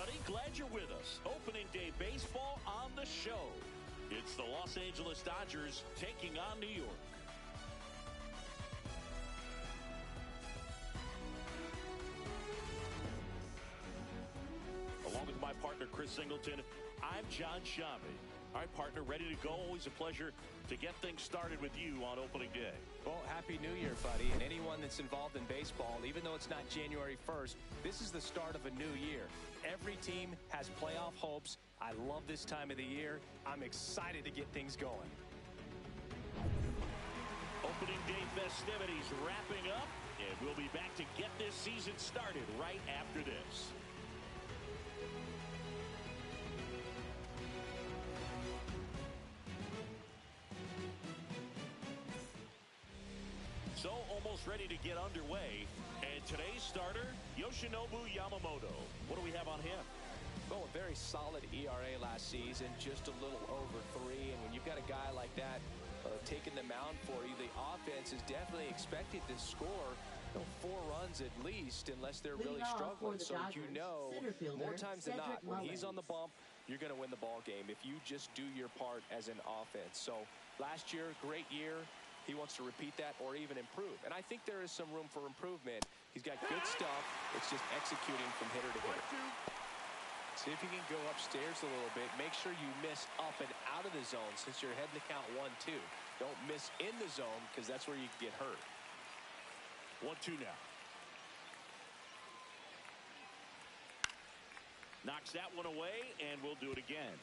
everybody. Glad you're with us. Opening day baseball on the show. It's the Los Angeles Dodgers taking on New York. Along with my partner, Chris Singleton, I'm John Shambi. All right, partner, ready to go. Always a pleasure to get things started with you on opening day. Well, Happy New Year, buddy. And anyone that's involved in baseball, even though it's not January 1st, this is the start of a new year. Every team has playoff hopes. I love this time of the year. I'm excited to get things going. Opening day festivities wrapping up, and we'll be back to get this season started right after this. So almost ready to get underway. And today's starter, Yoshinobu Yamamoto. What do we have on him? Well, a very solid ERA last season, just a little over 3. And when you've got a guy like that taking the mound for you, the offense is definitely expected to score 4 runs at least, unless they're really struggling. So you know, more times than not, when he's on the bump, you're going to win the ball game if you just do your part as an offense. So last year, great year. He wants to repeat that or even improve. And I think there is some room for improvement. He's got good stuff. It's just executing from hitter to hitter. See if you can go upstairs a little bit. Make sure you miss up and out of the zone since you're heading to count 1-2. Don't miss in the zone because that's where you can get hurt. 1-2 now. Knocks that one away, and we'll do it again.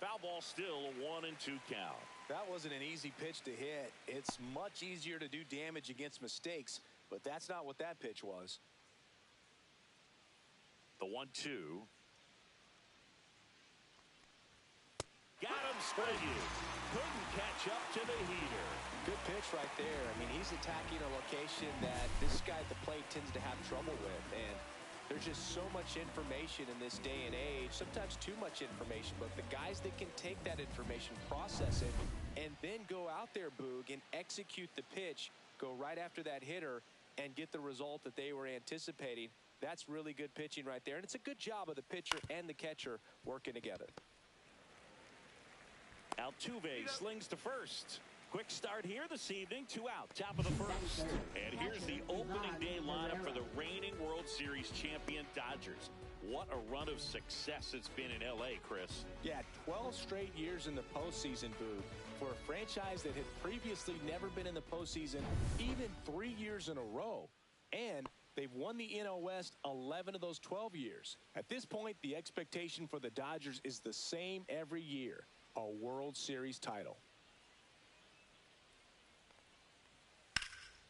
Foul ball, still a 1-2 count. That wasn't an easy pitch to hit. It's much easier to do damage against mistakes, but that's not what that pitch was. The 1-2. Got him sprayed. Couldn't catch up to the heater. Good pitch right there. I mean, he's attacking a location that this guy at the plate tends to have trouble with. And there's just so much information in this day and age, sometimes too much information, but the guys that can take that information, process it, and then go out there, Boog, and execute the pitch, go right after that hitter, and get the result that they were anticipating, that's really good pitching right there. And it's a good job of the pitcher and the catcher working together. Altuve slings to first. Quick start here this evening, 2 out, top of the first. And here's the opening day lineup for the reigning World Series champion Dodgers. What a run of success it's been in L.A., Chris. Yeah, 12 straight years in the postseason, Boo, for a franchise that had previously never been in the postseason, even 3 years in a row. And they've won the NL West 11 of those 12 years. At this point, the expectation for the Dodgers is the same every year, a World Series title.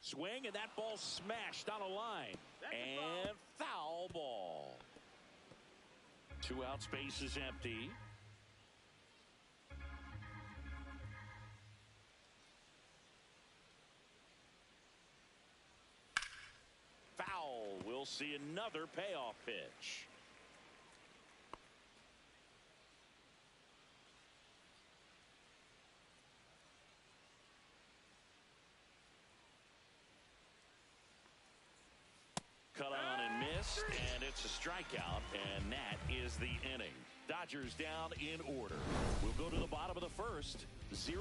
Swing, and that ball smashed on a line. And foul ball. 2 out, space is empty. Foul. We'll see another payoff pitch. Cut on and missed, and it's a strikeout, and that is the inning. Dodgers down in order. We'll go to the bottom of the first, 0-0.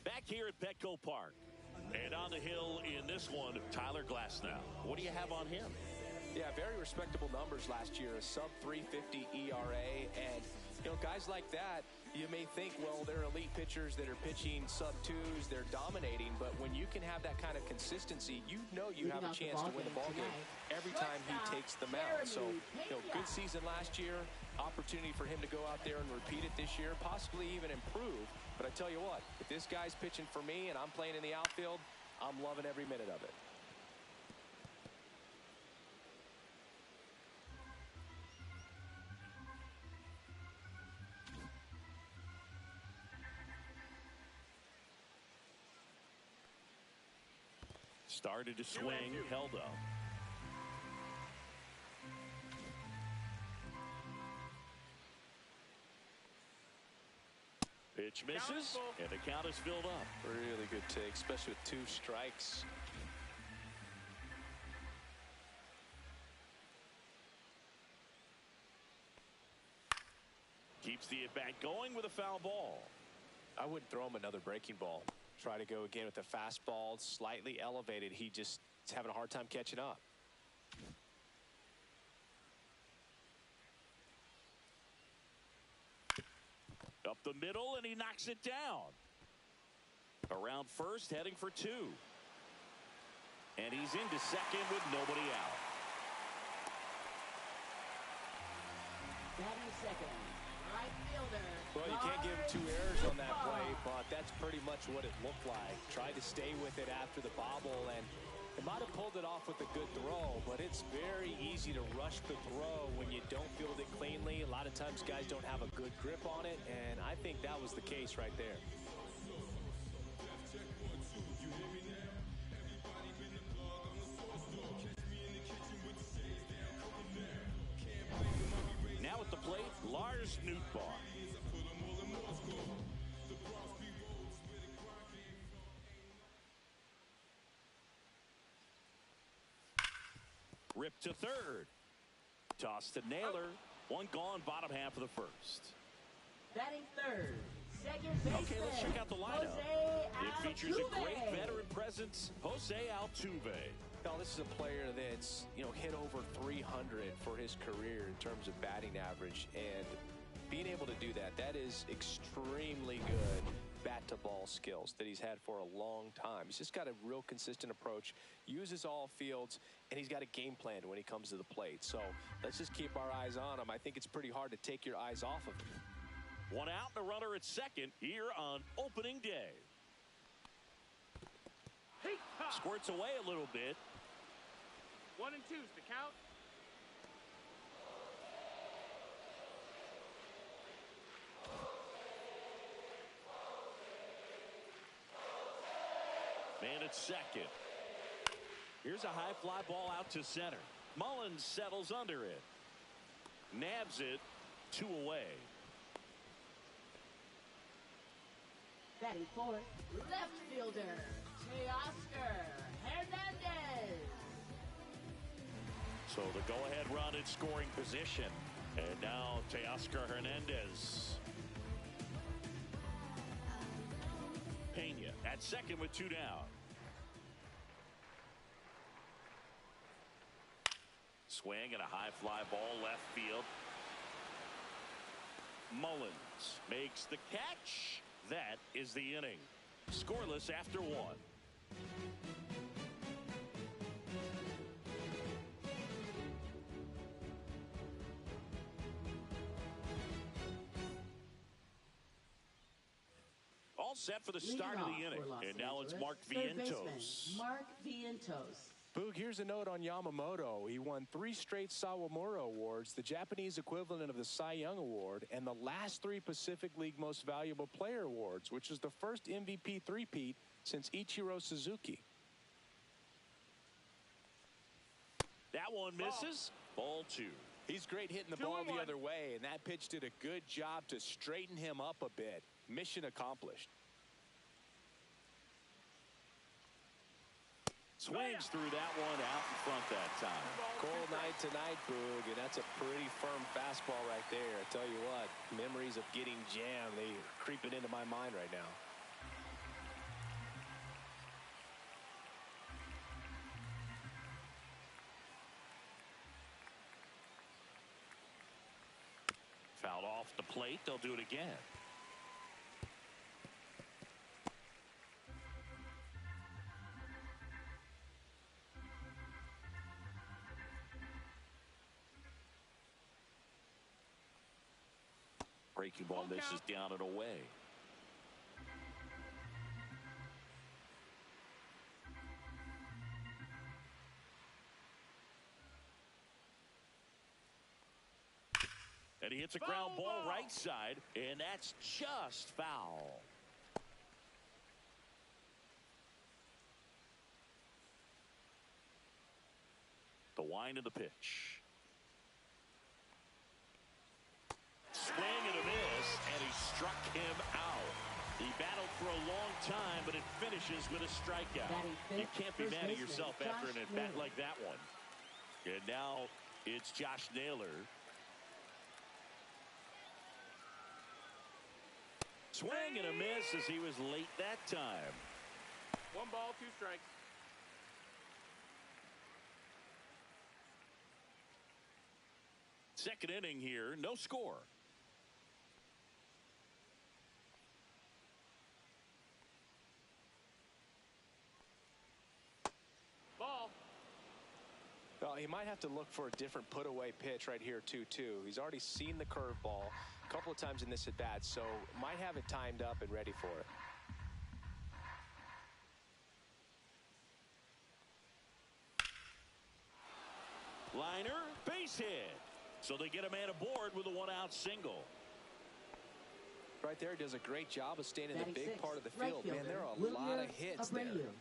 Back here at Petco Park, and on the hill in this one, Tyler Glasnow. What do you have on him? Yeah, very respectable numbers last year, a sub-350 ERA, and you know, guys like that, you may think, well, they're elite pitchers that are pitching sub-2s, they're dominating, but when you can have that kind of consistency, you know you have a chance to win the ball game every time he takes the mound. So, you know, good season last year, opportunity for him to go out there and repeat it this year, possibly even improve. But I tell you what, if this guy's pitching for me and I'm playing in the outfield, I'm loving every minute of it. Started to swing, held up. Pitch misses, and the count is filled up. Really good take, especially with 2 strikes. Keeps the at-bat going with a foul ball. I wouldn't throw him another breaking ball. Try to go again with the fastball, slightly elevated. He just is having a hard time catching up. Up the middle, and he knocks it down. Around first, heading for 2. And he's into second with nobody out. Batting second, right fielder. Well, you can't give him 2 errors on that play, but that's pretty much what it looked like. Tried to stay with it after the bobble, and it might have pulled it off with a good throw, but it's very easy to rush the throw when you don't field it cleanly. A lot of times guys don't have a good grip on it, and I think that was the case right there. Now at the plate, Lars Nootbaar. Ripped to third. Toss to Naylor. One gone, bottom half of the first. Batting third, second baseman. Okay, let's check out the lineup. It features a great Altuve. veteran presence, Jose Altuve. Now, this is a player that's, hit over 300 for his career in terms of batting average, and being able to do that, that is extremely good bat-to-ball skills that he's had for a long time. He's just got a real consistent approach, uses all fields, and he's got a game plan when he comes to the plate. So let's just keep our eyes on him. I think it's pretty hard to take your eyes off of him. One out and a runner at second here on opening day. Squirts away a little bit. 1 and 2's the count. Man at second. Here's a high fly ball out to center. Mullins settles under it. Nabs it 2 away. Batting fourth, left fielder, Teoscar Hernandez. So the go-ahead run in scoring position. And now Teoscar Hernandez. Pena at second with 2 down. Swing and a high fly ball left field. Mullins makes the catch. That is the inning. Scoreless after 1. All set for the start of the inning. And now it's Mark Vientos. Mark Vientos. Boog, here's a note on Yamamoto. He won 3 straight Sawamura Awards, the Japanese equivalent of the Cy Young Award, and the last 3 Pacific League Most Valuable Player Awards, which is the first MVP three-peat since Ichiro Suzuki. That one misses. Ball 2. He's great hitting the 2 ball and the 1. other way, and that pitch did a good job to straighten him up a bit. Mission accomplished. Swings through that one out in front that time. Cold night tonight, Boog, and that's a pretty firm fastball right there. I tell you what, memories of getting jammed, they are creeping into my mind right now. Fouled off the plate. They'll do it again. Breaking ball misses down and away. And he hits a ground ball right side, and that's just foul. Line of the pitch. Swing and a miss, and he struck him out. He battled for a long time, but it finishes with a strikeout. You can't be mad at yourself after an at-bat like that one. And now it's Josh Naylor. Swing and a miss as he was late that time. 1 ball, 2 strikes. Second inning here, no score. Ball. Well, he might have to look for a different put-away pitch right here, 2-2. He's already seen the curveball a couple of times in this at-bat, so might have it timed up and ready for it. Liner, base hit. So they get a man aboard with a 1-out single. Right there, does a great job of staying in the big 36, part of the right field. Man, fielder, there are a Will lot of Year hits there.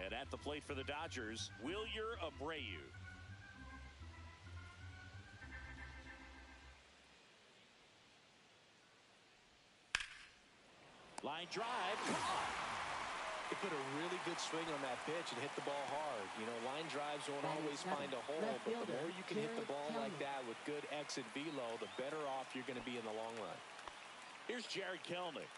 And at the plate for the Dodgers, Year Abreu. Line drive. He put a really good swing on that pitch and hit the ball hard. You know, line drives won't always find a hole, but the more you can hit the ball like that with good exit velo, the better off you're going to be in the long run. Here's Jared Kelnick.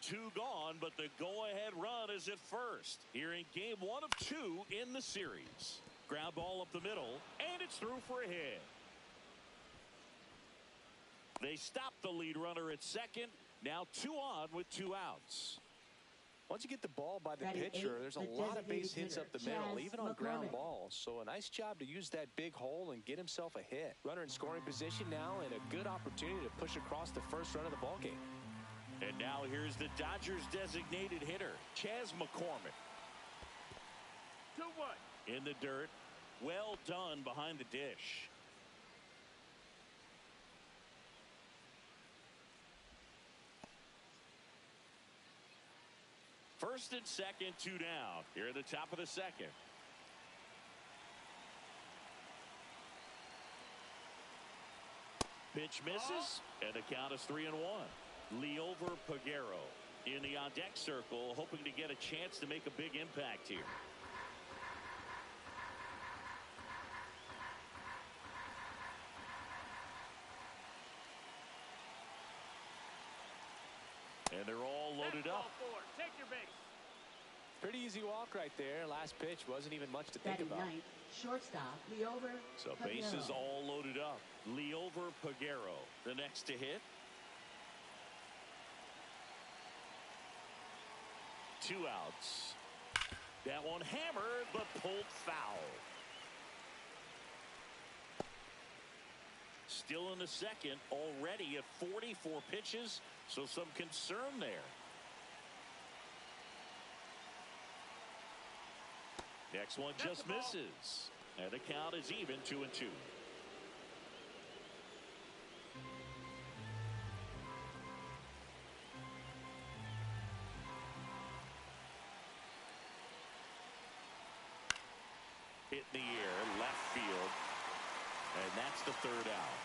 Two gone, but the go-ahead run is at first. Here in game 1 of 2 in the series. Ground ball up the middle, and it's through for a hit. They stop the lead runner at second. Now 2 on with 2 outs. Once you get the ball by the pitcher, there's a lot of base hits up the middle, even on ground balls. So a nice job to use that big hole and get himself a hit. Runner in scoring position now, and a good opportunity to push across the first run of the ball game. And now here's the Dodgers designated hitter, Chas McCormick. 2-1. In the dirt. Well done behind the dish. First and second, 2 down. Here at the top of the second. Pitch misses, and the count is 3-1. Liover Peguero in the on-deck circle, hoping to get a chance to make a big impact here. And they're all loaded up. Take your base. Pretty easy walk right there. Last pitch wasn't even much to think about. Ninth, shortstop, Liover So bases all loaded up. Liover Peguero, the next to hit. 2 outs. That one hammered, but pulled foul. Still in the second, already at 44 pitches, so some concern there. Next one just misses, and the count is even 2-2. Hit in the air, left field, and that's the 3rd out.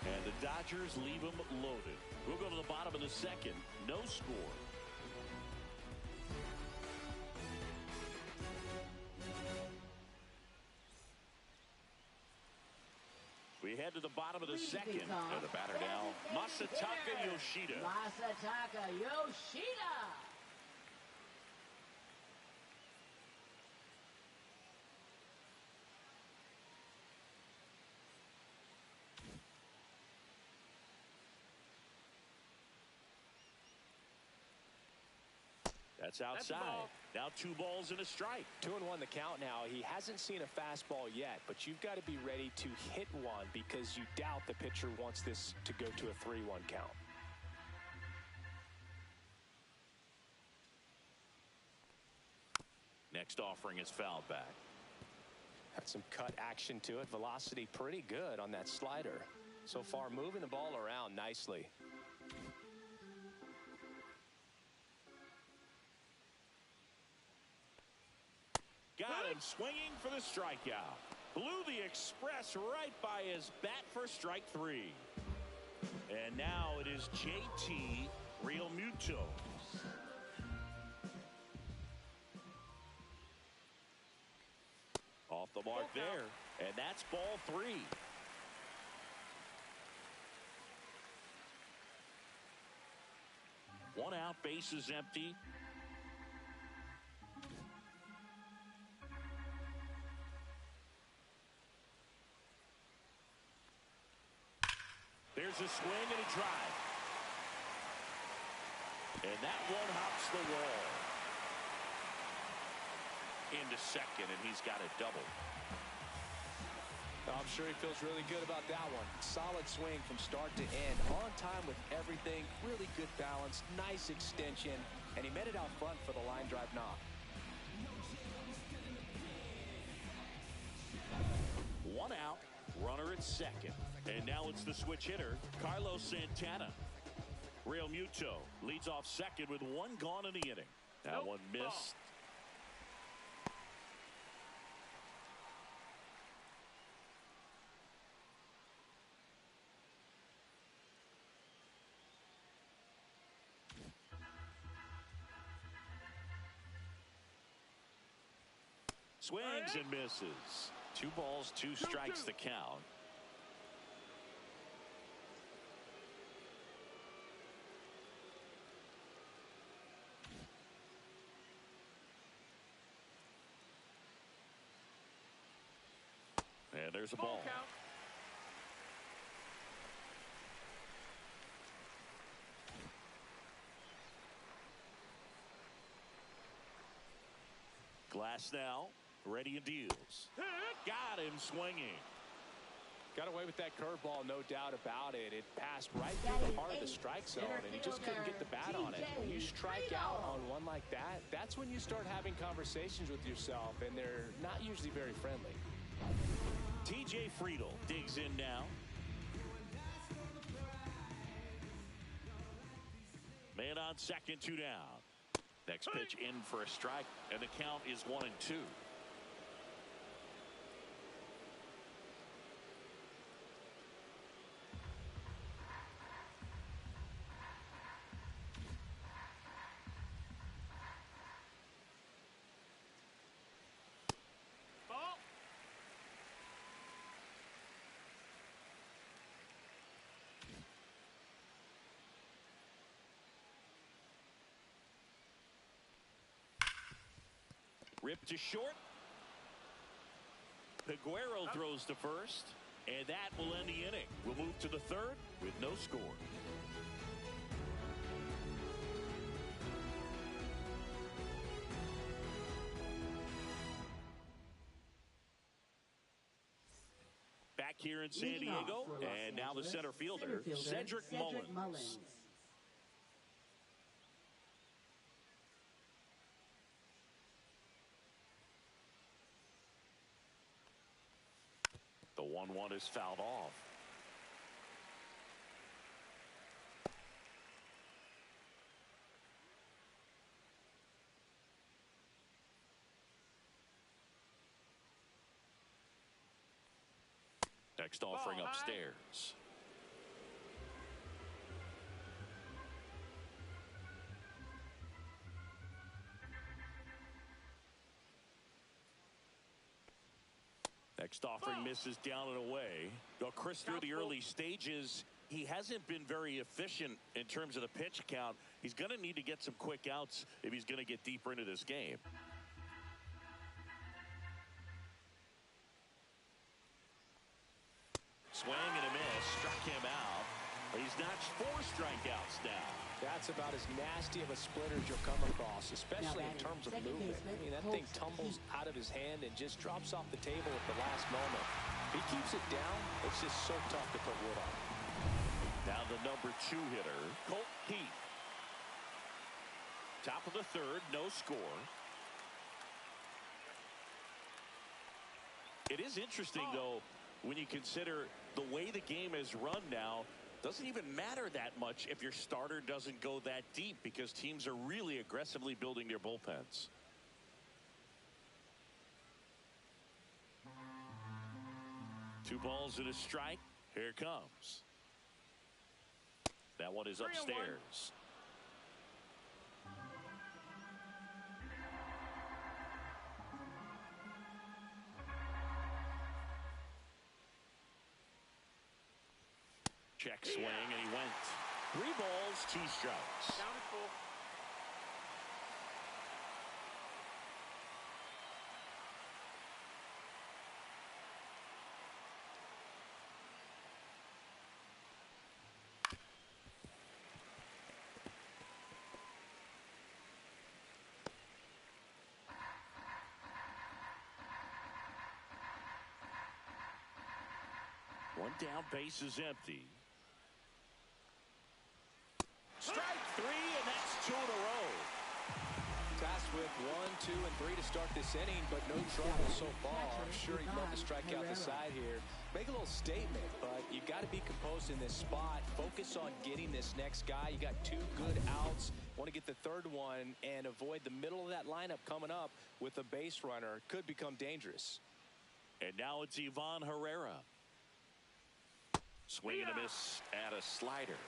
And the Dodgers leave them loaded. We'll go to the bottom of the second. No score. We head to the bottom of the second. And the batter now, Masataka Yoshida. Masataka Yoshida. That's outside. Now 2 balls and a strike. 2-1 the count now. He hasn't seen a fastball yet, but you've got to be ready to hit one because you doubt the pitcher wants this to go to a 3-1 count. Next offering is fouled back. Had some cut action to it. Velocity pretty good on that slider. So far, moving the ball around nicely. Got him swinging for the strikeout. Blew the express right by his bat for strike 3. And now it is JT Realmuto. Off the mark there, and that's ball 3. One out, bases empty. There's a swing and a drive. And that one hops the wall. Into second, and he's got a double. I'm sure he feels really good about that one. Solid swing from start to end. On time with everything. Really good balance. Nice extension. And he met it out front for the line drive knock. One out. Runner at second. And now it's the switch hitter, Carlos Santana. Realmuto leads off second with one gone in the inning. That one missed. Swings and misses. 2 balls, 2 strikes the count. And there's a ball. Glass now, ready and deals. Got him swinging. Got away with that curveball, no doubt about it. It passed right through the heart of the strike zone, and he just couldn't get the bat on it. When you strike out on one like that, that's when you start having conversations with yourself, and they're not usually very friendly. TJ Friedel digs in now. Man on second, 2 down. Next pitch in for a strike, and the count is 1-2. Ripped to short. Peguero throws to first, and that will end the inning. We'll move to the third with no score. Back here in San Diego, and now the center fielder, Cedric Mullins. The 1-1 is fouled off. Next offering upstairs. Next offering misses down and away. Though Chris, through the early stages, he hasn't been very efficient in terms of the pitch count. He's going to need to get some quick outs if he's going to get deeper into this game. Swing and a miss, struck him out. He's notched 4 strikeouts now. That's about as nasty of a splitter as you'll come across, especially in terms of movement. I mean, that thing tumbles out of his hand and just drops off the table at the last moment. If he keeps it down, it's just so tough to put wood on. Now the number 2 hitter, Colt Heath. Top of the third, no score. It is interesting, though, When you consider the way the game is run now, doesn't even matter that much if your starter doesn't go that deep because teams are really aggressively building their bullpens. Two balls and a strike. Here it comes. That one is upstairs. Check swing, and he went. 3 balls, 2 strikes. Counted full. One down, base is empty. Strike 3, and that's 2 in a row. Tasked with 1, 2, and 3 to start this inning, but no trouble so far. I'm sure he'd love to strike out the side here. Make a little statement, but you got to be composed in this spot. Focus on getting this next guy. You got 2 good outs. Want to get the 3rd one and avoid the middle of that lineup coming up with a base runner. Could become dangerous. And now it's Ivan Herrera. Swing and a miss at a slider.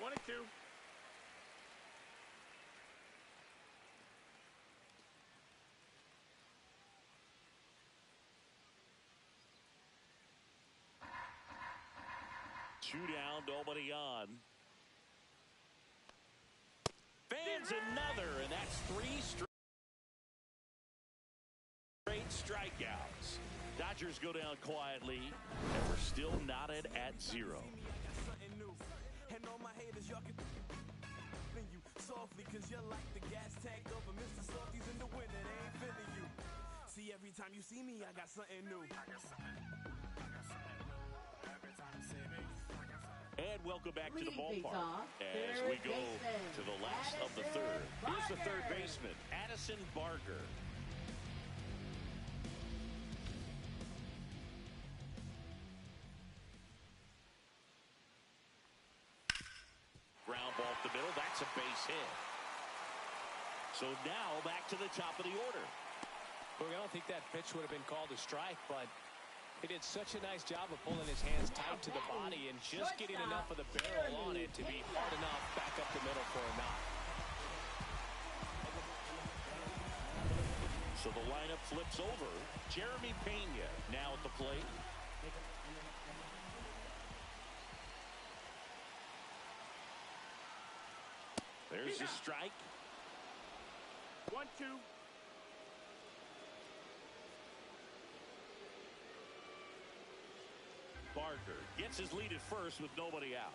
1 and 2. Two down, nobody on. Fans another, and that's 3 straight strikeouts. Dodgers go down quietly, and we're still knotted at 0. Softly, cause you're like the gas tank of a Mr. Softies in the winter, they ain't feeling you. See, every time you see me, I got something new. And welcome back to the ballpark as we go to the last of the 3rd. Here's the 3rd baseman, Addison Barker. Ground ball up the middle. That's a base hit. So now back to the top of the order. Look, I don't think that pitch would have been called a strike, but he did such a nice job of pulling his hands tight to the body and just getting enough of the barrel on it to be hard enough back up the middle for a knock. So the lineup flips over. Jeremy Pena now at the plate. There's the strike. 1, 2. Barker gets his lead at first with nobody out.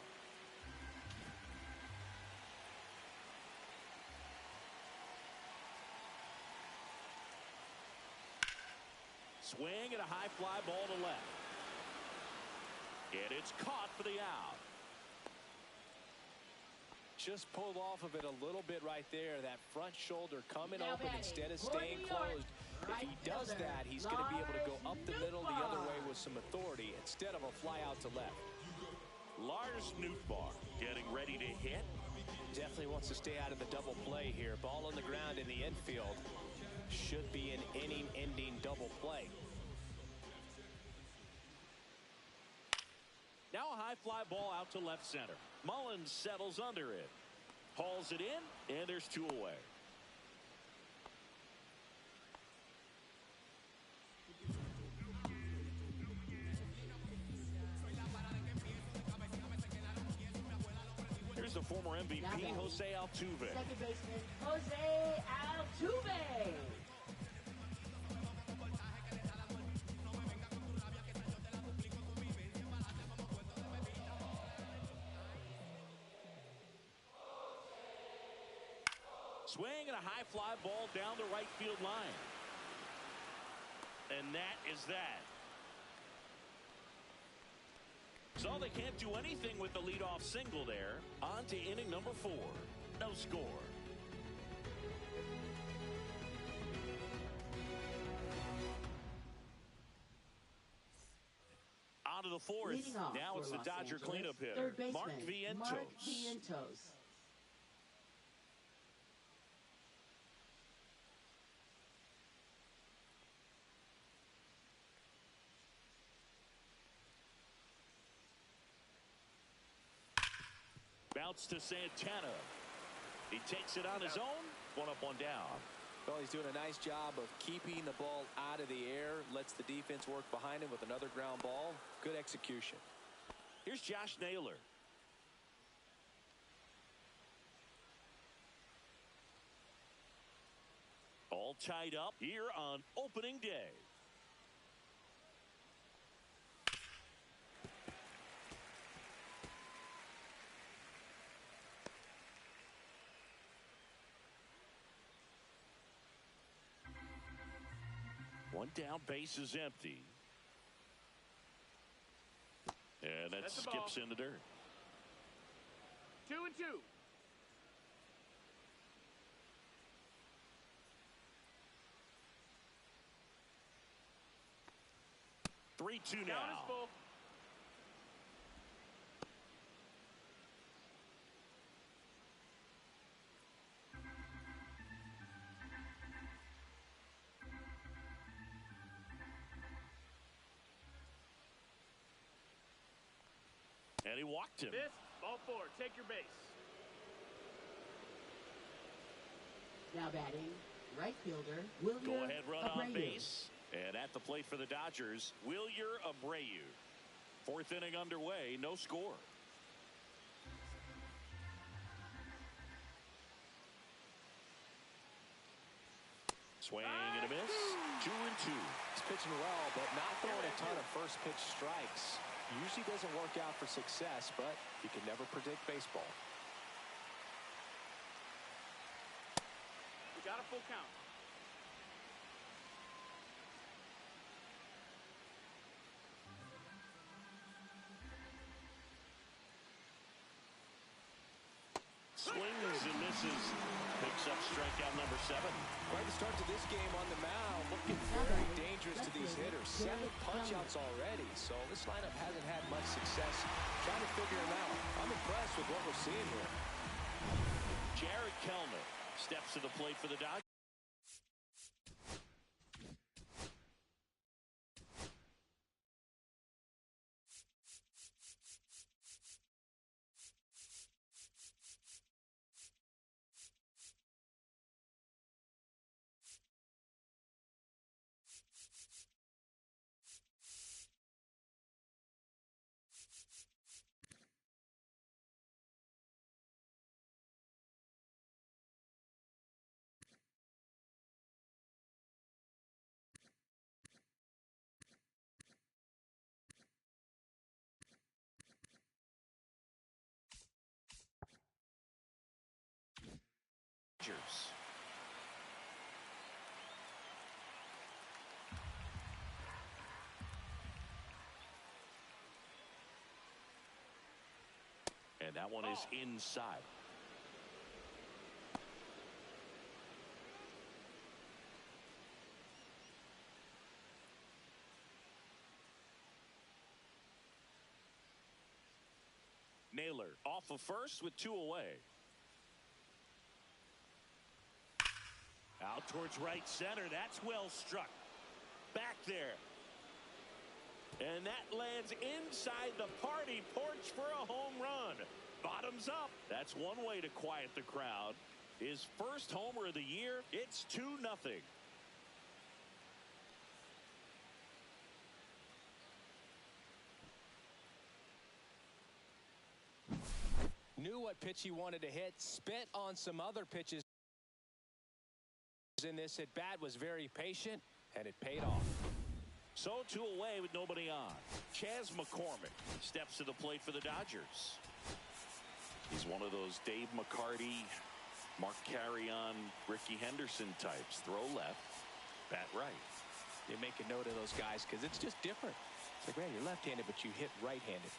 Swing and a high fly ball to left. And it's caught for the out. Just pulled off of it a little bit right there. That front shoulder coming open instead of staying closed. If he does that, he's going to be able to go up the middle the other way with some authority instead of a fly out to left. Lars Nootbaar getting ready to hit. Definitely wants to stay out of the double play here. Ball on the ground in the infield. Should be an inning-ending double play. Now a high fly ball out to left center. Mullins settles under it. Hauls it in, and there's 2 away. Here's the former MVP, Jose Altuve. 2nd baseman, Jose Altuve. Swing and a high fly ball down the right field line. And that is that. So they can't do anything with the leadoff single there. On to inning number 4. No score. to the fourth. Leading off Now for it's the Los Dodger Angeles, cleanup hitter, third baseman, Mark Vientos. Mark Vientos. Bounce to Santana. He takes it on his own. 1 up, 1 down. Well, he's doing a nice job of keeping the ball out of the air. Lets the defense work behind him with another ground ball. Good execution. Here's Josh Naylor. All tied up here on opening day. One down, base is empty. And that That's the skips ball. in the dirt. 2-2. Three, two Count is now. full. And he walked him. This, ball 4. Take your base. Now batting, right fielder, Willier Go ahead, run on Abreu. base. And at the plate for the Dodgers, Willier Abreu. 4th inning underway, no score. Swing and a miss. 2-2. He's pitching well, but not throwing a ton of first pitch strikes. Usually doesn't work out for success, but you can never predict baseball. We got a full count. Swings and misses. Picks up strikeout number 7. Quite the start to this game on the mound. Looking very dangerous to these hitters. 7 punch-outs already, so this lineup hasn't had much success trying to figure him out. I'm impressed with what we're seeing here. Jared Kellner steps to the plate for the Dodgers. And that one is inside. Naylor off of first with 2 away. Out towards right center. That's well struck. Back there. And that lands inside the party porch for a home run. Bottoms up. That's one way to quiet the crowd. His first homer of the year. It's 2-0. Knew what pitch he wanted to hit. Spent on some other pitches in this at bat. Was very patient, and it paid off. So 2 away with nobody on. Chas McCormick steps to the plate for the Dodgers. He's one of those Dave McCarty, Mark Carrion, Ricky Henderson types. Throw left, bat right. You make a note of those guys because it's just different. It's like, man, you're left-handed, but you hit right-handed.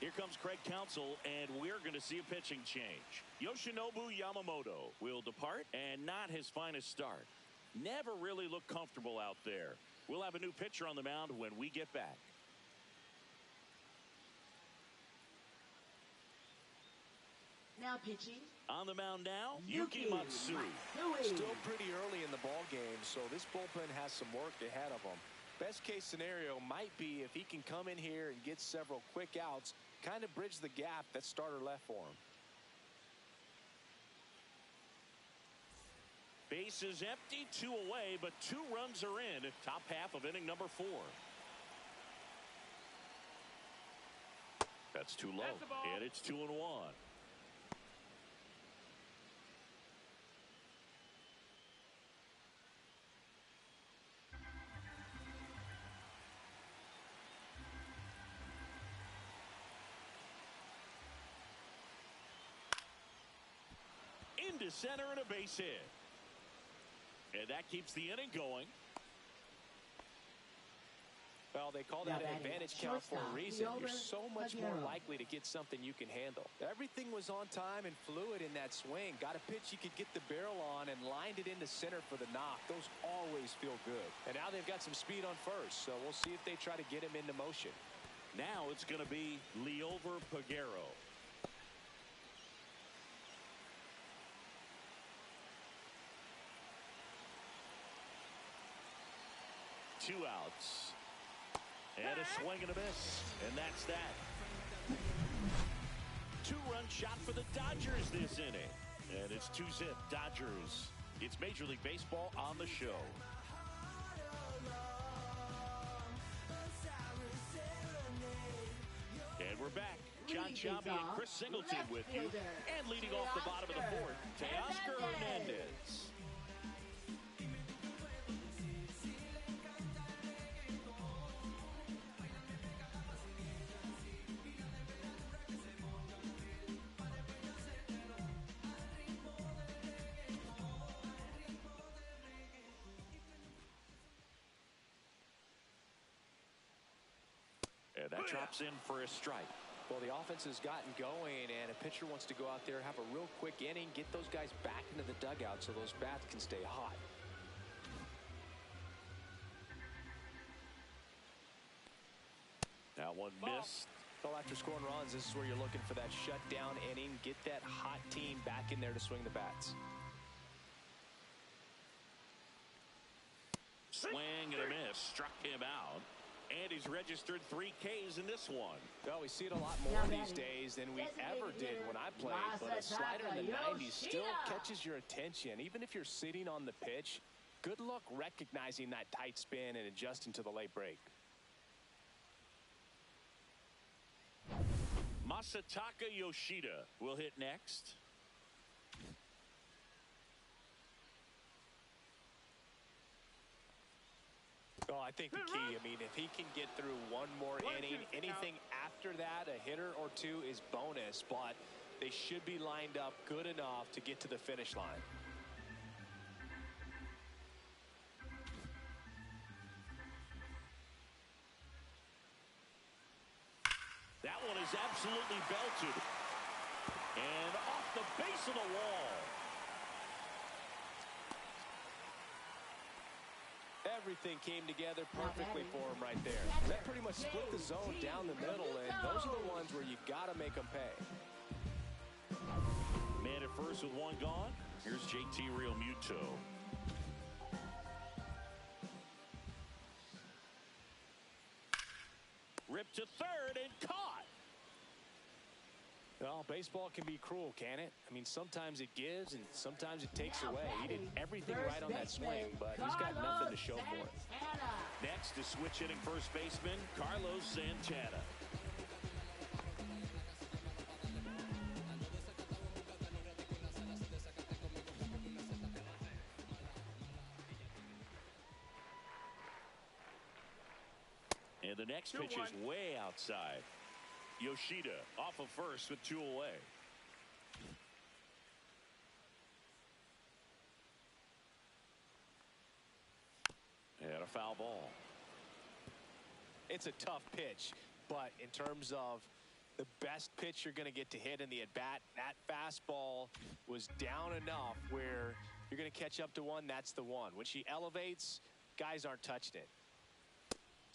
Here comes Craig Counsell, and we're going to see a pitching change. Yoshinobu Yamamoto will depart, and not his finest start. Never really looked comfortable out there. We'll have a new pitcher on the mound when we get back. Now pitching. On the mound now, Yuki Matsui. Still pretty early in the ball game, so this bullpen has some work ahead of them. Best case scenario might be if he can come in here and get several quick outs, kind of bridge the gap that starter left for him. Bases empty, 2 away, but 2 runs are in. Top half of inning number 4. That's too low, and it's 2-1. Into center and a base hit. And that keeps the inning going. Well, they call that an advantage count for a reason. You're so much more likely to get something you can handle. Everything was on time and fluid in that swing. Got a pitch you could get the barrel on and lined it into center for the knock. Those always feel good. And now they've got some speed on first, so we'll see if they try to get him into motion. Now it's going to be Liover Peguero. Two outs. And a swing and a miss. And that's that. 2-run shot for the Dodgers this inning. And it's 2-zip Dodgers. It's Major League Baseball on the show. And we're back. John Sciambi and Chris Singleton with you. And leading off the bottom of the 4th, Teoscar Hernandez. And that drops in for a strike. Well, the offense has gotten going, and a pitcher wants to go out there, have a real quick inning, get those guys back into the dugout so those bats can stay hot. That one missed. Well, after scoring runs, this is where you're looking for that shutdown inning. Get that hot team back in there to swing the bats. Swing and a miss. Struck him out. And he's registered 3 Ks in this one. Well, we see it a lot more these days than we ever did when I played. But a slider in the 90s still catches your attention. Even if you're sitting on the pitch, good luck recognizing that tight spin and adjusting to the late break. Masataka Yoshida will hit next. Well, I think the key, I mean, if he can get through one more inning, anything after that, a hitter or 2 is bonus, but they should be lined up good enough to get to the finish line. That one is absolutely belted. And off the base of the wall. Everything came together perfectly for him right there. That pretty much split the zone down the middle, and those are the ones where you got to make them pay. Man at first with 1 gone. Here's JT Realmuto. Ripped to third and caught. Well, baseball can be cruel, can it? I mean, sometimes it gives and sometimes it takes away. He did everything right on that swing, but he's got nothing to show for it. Next is switch hitting first baseman Carlos Santana. And the next pitch is way outside. Yoshida off of first with 2 away. And a foul ball. It's a tough pitch, but in terms of the best pitch you're going to get to hit in the at-bat, that fastball was down enough where you're going to catch up to one. That's the one. When she elevates, guys aren't touching it.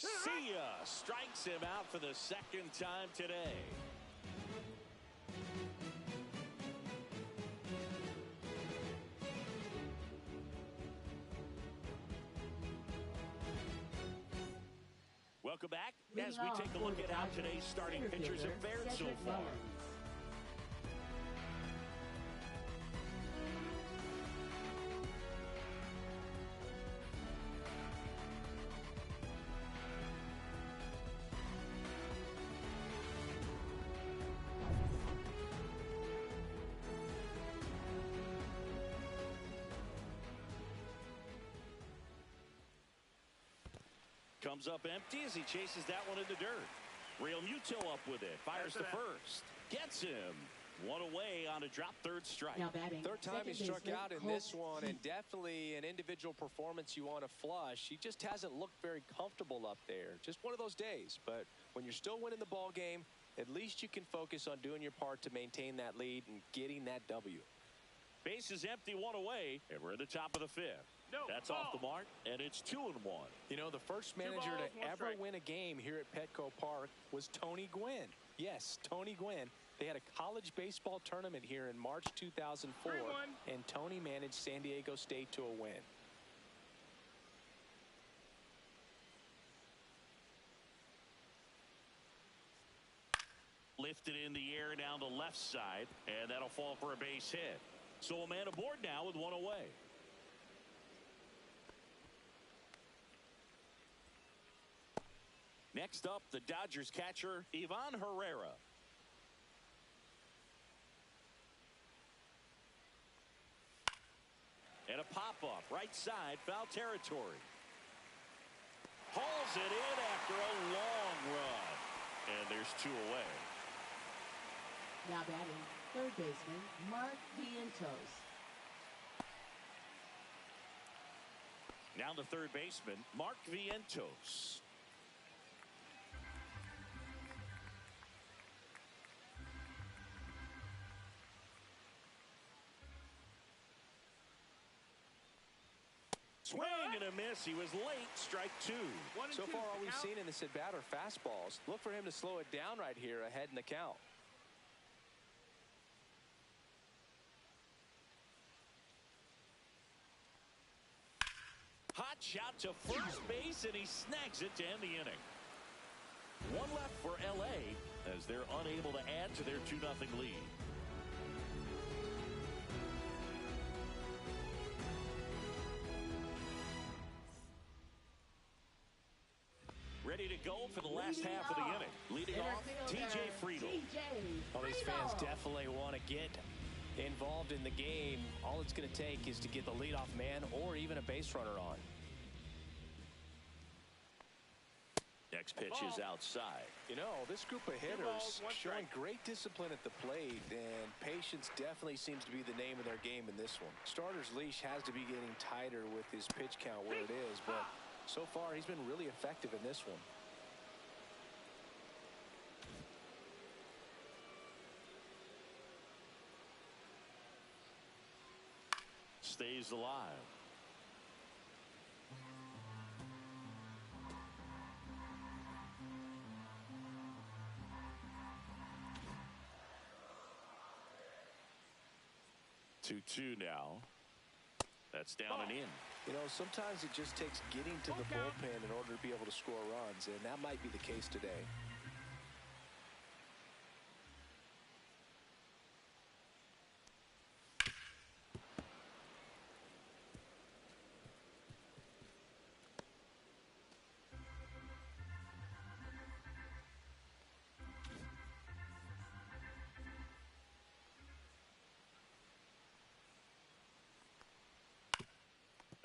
See ya. Strikes him out for the second time today. Welcome back as we take a look at how today's starting pitchers have fared so far. Comes up empty as he chases that one in the dirt. Real Muto up with it. Fires to first. Gets him. One away on a drop third strike. Now batting, third time he struck out in this one, and Heath. definitely an individual performance you want to flush. He just hasn't looked very comfortable up there. Just one of those days. But when you're still winning the ball game, at least you can focus on doing your part to maintain that lead and getting that W. Base is empty, one away, and we're in the top of the fifth. No, That's off the mark, and it's 2-1. You know, the first manager balls, to one ever strike. win a game here at Petco Park was Tony Gwynn. Yes, Tony Gwynn. They had a college baseball tournament here in March 2004, 3-1. and Tony managed San Diego State to a win. Lifted in the air down the left side, and that'll fall for a base hit. So a man aboard now with one away. Next up, the Dodgers catcher, Ivan Herrera. And a pop-up, right side, foul territory. Hauls it in after a long run. And there's two away. Now batting, third baseman, Mark Vientos. Now the third baseman, Mark Vientos. Swing and a miss. He was late. Strike two. So far, all we've seen in this at bat are fastballs. Look for him to slow it down right here ahead in the count. Hot shot to first base, and he snags it to end the inning. One left for L.A. as they're unable to add to their 2-0 lead. Ready to go for the last half of the inning. Leading off, T.J. Friedel. Well, these fans definitely want to get involved in the game. All it's going to take is to get the leadoff man or even a base runner on. Next pitch is outside. You know, this group of hitters showing great discipline at the plate, and patience definitely seems to be the name of their game in this one. Starter's leash has to be getting tighter with his pitch count where it is, but so far he's been really effective in this one. Stays alive. Two now. That's down and in. You know, sometimes it just takes getting to the bullpen in order to be able to score runs, and that might be the case today.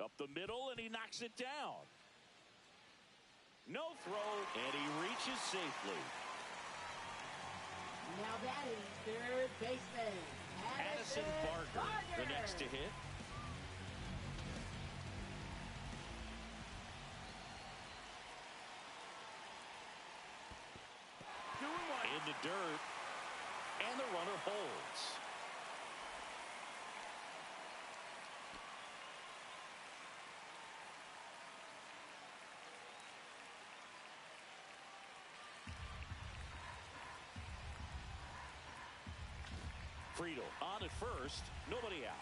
Up the middle, and he knocks it down. No throw, and he reaches safely. Now batting, third baseman, Addison Barker, the next to hit. In the dirt, and the runner holds. Friedel on at first, nobody out.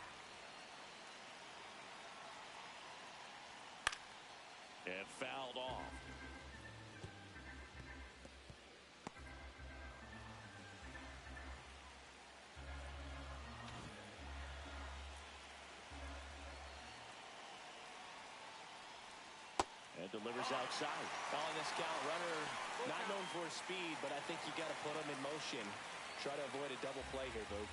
And fouled off. And delivers outside. On this count, runner not known for his speed, but I think you got to put him in motion. Try to avoid a double play here, Boog.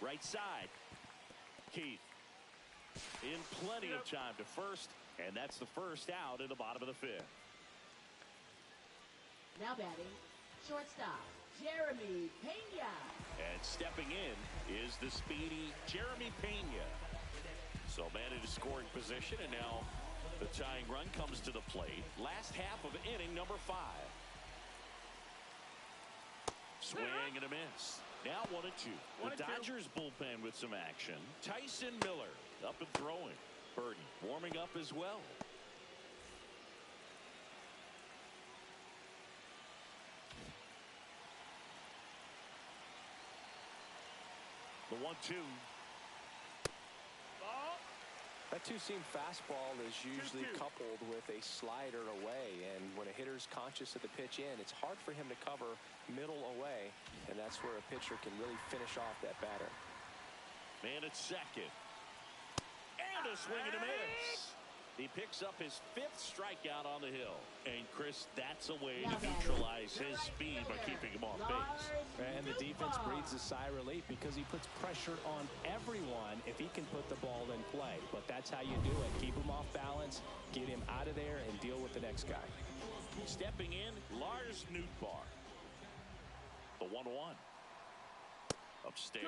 Right side. Keith in plenty of time to first, and that's the first out in the bottom of the fifth. Now batting, shortstop, Jeremy Pena. And stepping in is the speedy Jeremy Pena. So man in scoring position, and now the tying run comes to the plate. Last half of inning number 5. Swing and a miss. Now 1-2. The Dodgers bullpen with some action. Tyson Miller up and throwing. Burton warming up as well. The 1-2. That two-seam fastball is usually coupled with a slider away, and when a hitter's conscious of the pitch in, it's hard for him to cover middle away, and that's where a pitcher can really finish off that batter. Man at second. And a swing and a miss. He picks up his 5th strikeout on the hill. And, Chris, that's a way to neutralize his speed by keeping him off base. And the defense breathes a sigh of relief because he puts pressure on everyone if he can put the ball in play. But that's how you do it. Keep him off balance, get him out of there, and deal with the next guy. Stepping in, Lars Nootbaar. The 1-1. Upstairs.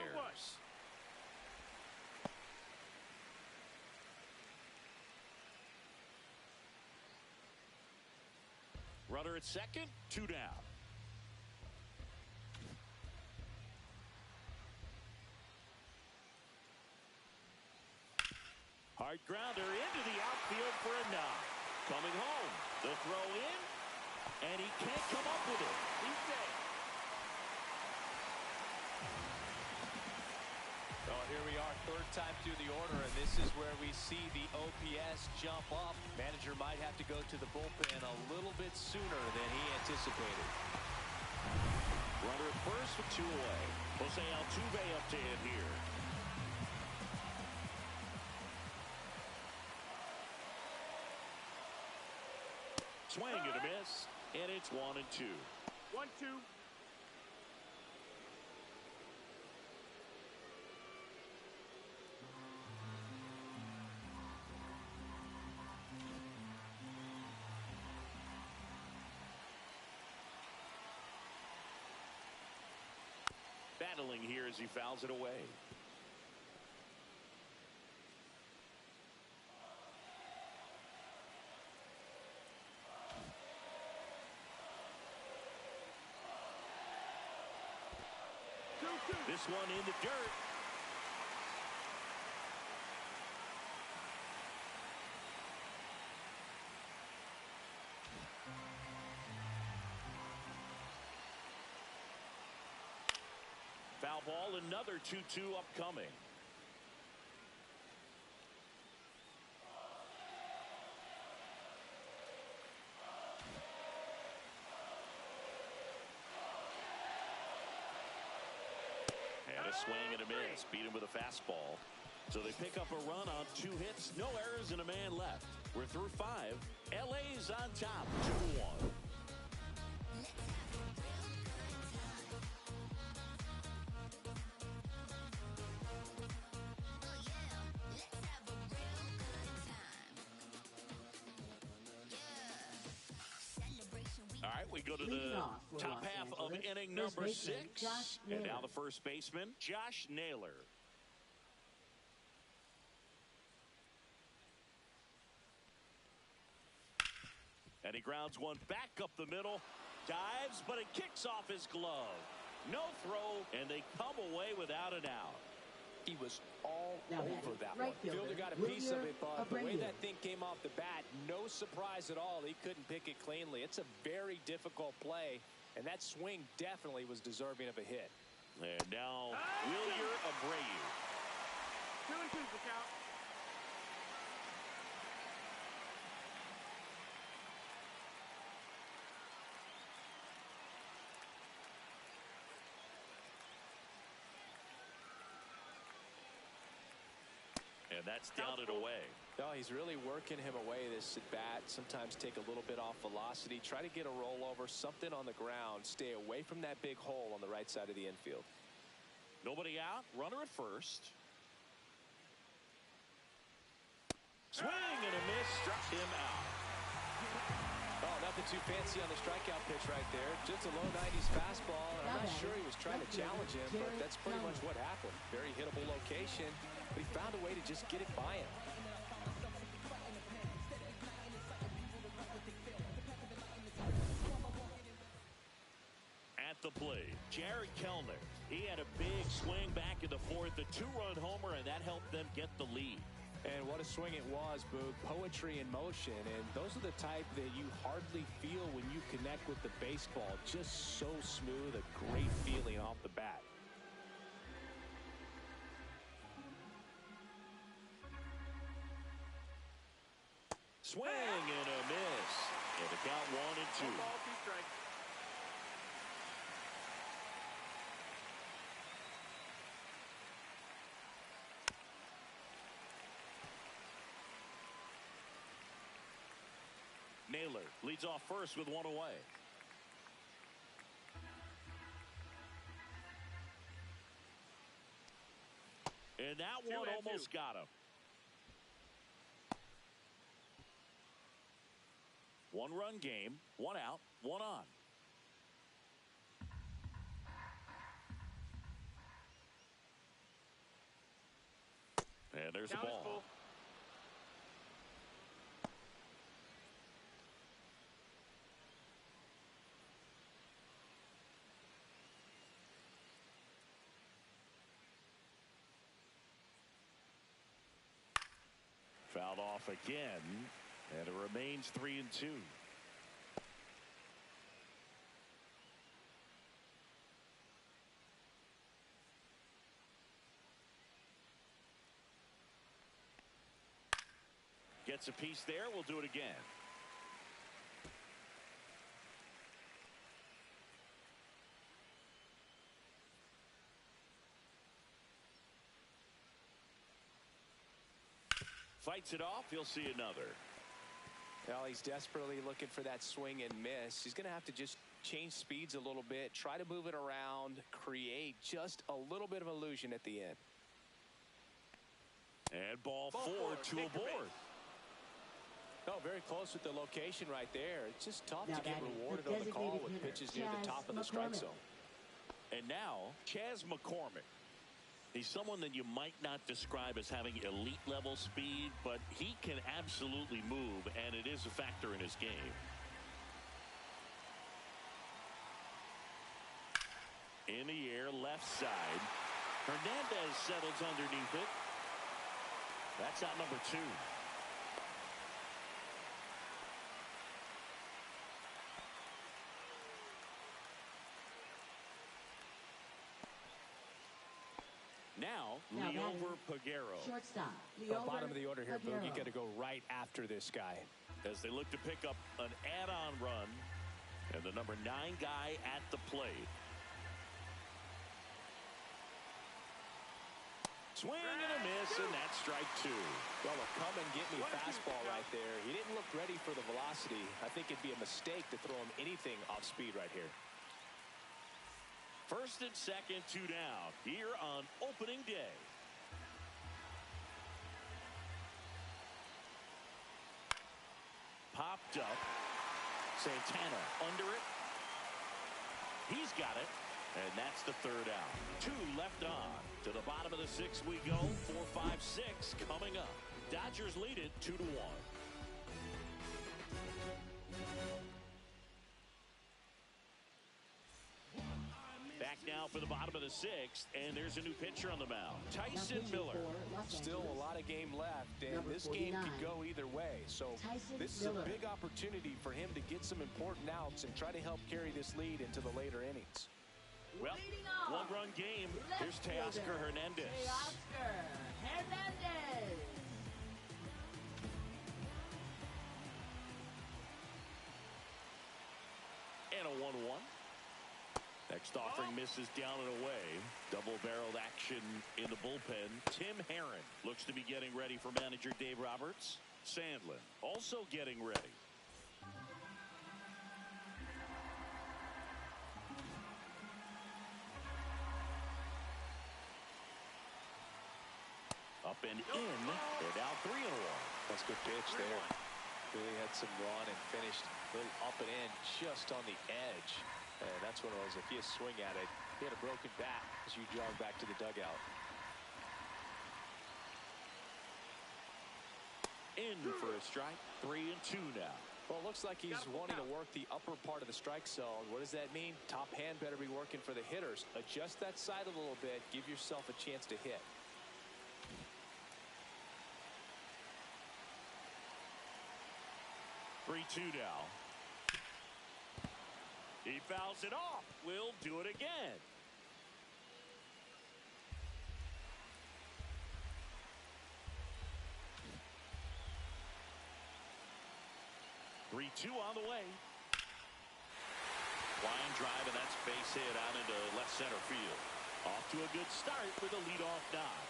Runner at second, 2 down. Hard grounder into the outfield for a knock. Coming home, the throw in, and he can't come up with it. He's dead. Well, here we are, 3rd time through the order, and this is where we see the OPS jump up. Manager might have to go to the bullpen a little bit sooner than he anticipated. Runner at first with 2 away. Jose Altuve up to hit here. Swing and a miss, and it's 1-2. 1-2. Battling here as he fouls it away. This one in the dirt. Foul ball, another 2-2 upcoming. And a swing and a miss. Beat him with a fastball. So they pick up a run on 2 hits, no errors, and a man left. We're through 5. LA's on top, 2-1. All right, we go to the top half of inning number 6. And now the first baseman, Josh Naylor. And he grounds one back up the middle. Dives, but it kicks off his glove. No throw, and they come away without an out. He was all over that right one. fielder, Fielder got a piece of it, but the way Abreu. that thing came off the bat, no surprise at all. He couldn't pick it cleanly. It's a very difficult play, and that swing definitely was deserving of a hit. And now, Year Abreu. 2-2 the count. And that's down and away. No, he's really working him away this at bat. Sometimes take a little bit off velocity. Try to get a rollover, something on the ground. Stay away from that big hole on the right side of the infield. Nobody out. Runner at first. Swing and a miss. Struck him out. Oh, nothing too fancy on the strikeout pitch right there. Just a low 90s fastball. And I'm not sure he was trying to challenge him, but that's pretty much what happened. Very hittable location, but he found a way to just get it by him. At the plate, Jared Kelnick. He had a big swing back in the fourth, a two-run homer, and that helped them get the lead. And what a swing it was, Boog. Poetry in motion. And those are the type that you hardly feel when you connect with the baseball. Just so smooth, a great feeling off the bat. Swing and a miss. And the count 1-2. 1 ball, 2 strikes. Naylor leads off first with one away. And that one almost got him. 1-run game, 1 out, 1 on. And there's the ball. Fouled off again, and it remains 3-2. Gets a piece there. We'll do it again. Fights it off. He'll see another. Well, he's desperately looking for that swing and miss. He's going to have to just change speeds a little bit, try to move it around, create just a little bit of illusion at the end. And ball 4 to a board. Oh, very close with the location right there. It's just tough to get rewarded on the call with pitches near the top of the strike zone. And now, Chas McCormick. He's someone that you might not describe as having elite level speed, but he can absolutely move, and it is a factor in his game. In the air, left side. Hernandez settles underneath it. That's out number 2. Now, Leover Peguero. Shortstop. Bottom of the order here, Boog. You got to go right after this guy. As they look to pick up an add-on run. And the number 9 guy at the plate. Swing and a miss, and that's strike 2. Well, a come and get me fastball right there. He didn't look ready for the velocity. I think it'd be a mistake to throw him anything off speed right here. First and second, 2 down here on opening day. Popped up. Santana under it. He's got it. And that's the 3rd out. 2 left on. To the bottom of the 6th we go. 4, 5, 6 coming up. Dodgers lead it 2-1. Back now now for the bottom of the sixth, and there's a new pitcher on the mound, Tyson Miller. Still a lot of game left, and this game could go either way. So this is a big opportunity for him to get some important outs and try to help carry this lead into the later innings. Well, one-run game. Here's Teoscar Hernandez. Teoscar Hernandez. And a 1-1. Next offering misses down and away. Double-barreled action in the bullpen. Tim Herron looks to be getting ready for manager Dave Roberts. Sandlin also getting ready. Up and in. They're down 3-1. That's a good pitch there. Really had some run and finished a little up and in just on the edge. And that's one of those, if you swing at it, he had a broken bat as you jog back to the dugout. In for a strike. 3-2 now. Well, it looks like he's wanting to work the upper part of the strike zone. What does that mean? Top hand better be working for the hitters. Adjust that side a little bit. Give yourself a chance to hit. Now. He fouls it off. We'll do it again. Three-two on the way. Line drive, and that's base hit out into left center field. Off to a good start with a leadoff dive.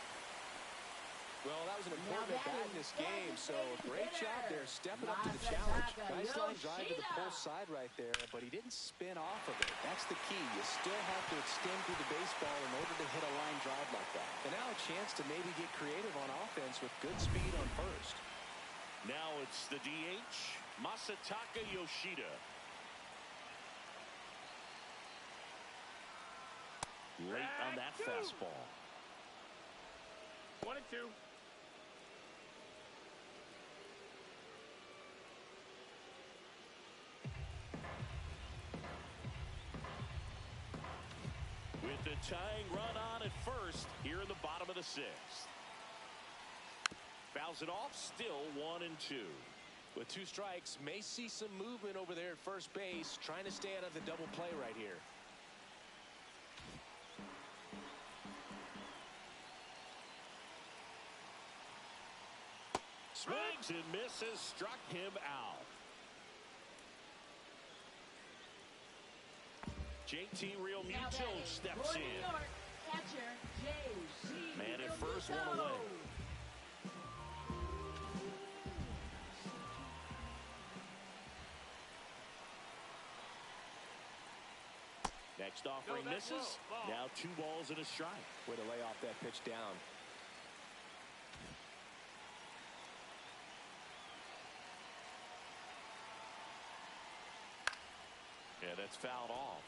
Well, that was an important at-bat in this game, so great job there stepping up to the challenge. Nice line drive to the pull side right there, but he didn't spin off of it. That's the key. You still have to extend through the baseball in order to hit a line drive like that. And now a chance to maybe get creative on offense with good speed on first. Now it's the DH, Masataka Yoshida. Late on that fastball. 1-2. With the tying run on at first here in the bottom of the sixth. Fouls it off, still 1-2. With two strikes, may see some movement over there at first base, trying to stay out of the double play right here. Swings and misses, struck him out. JT Real Mutual steps in. Man at first, one away. Next offering misses. Now 2 balls and a strike. Way to lay off that pitch down. Yeah, that's fouled off.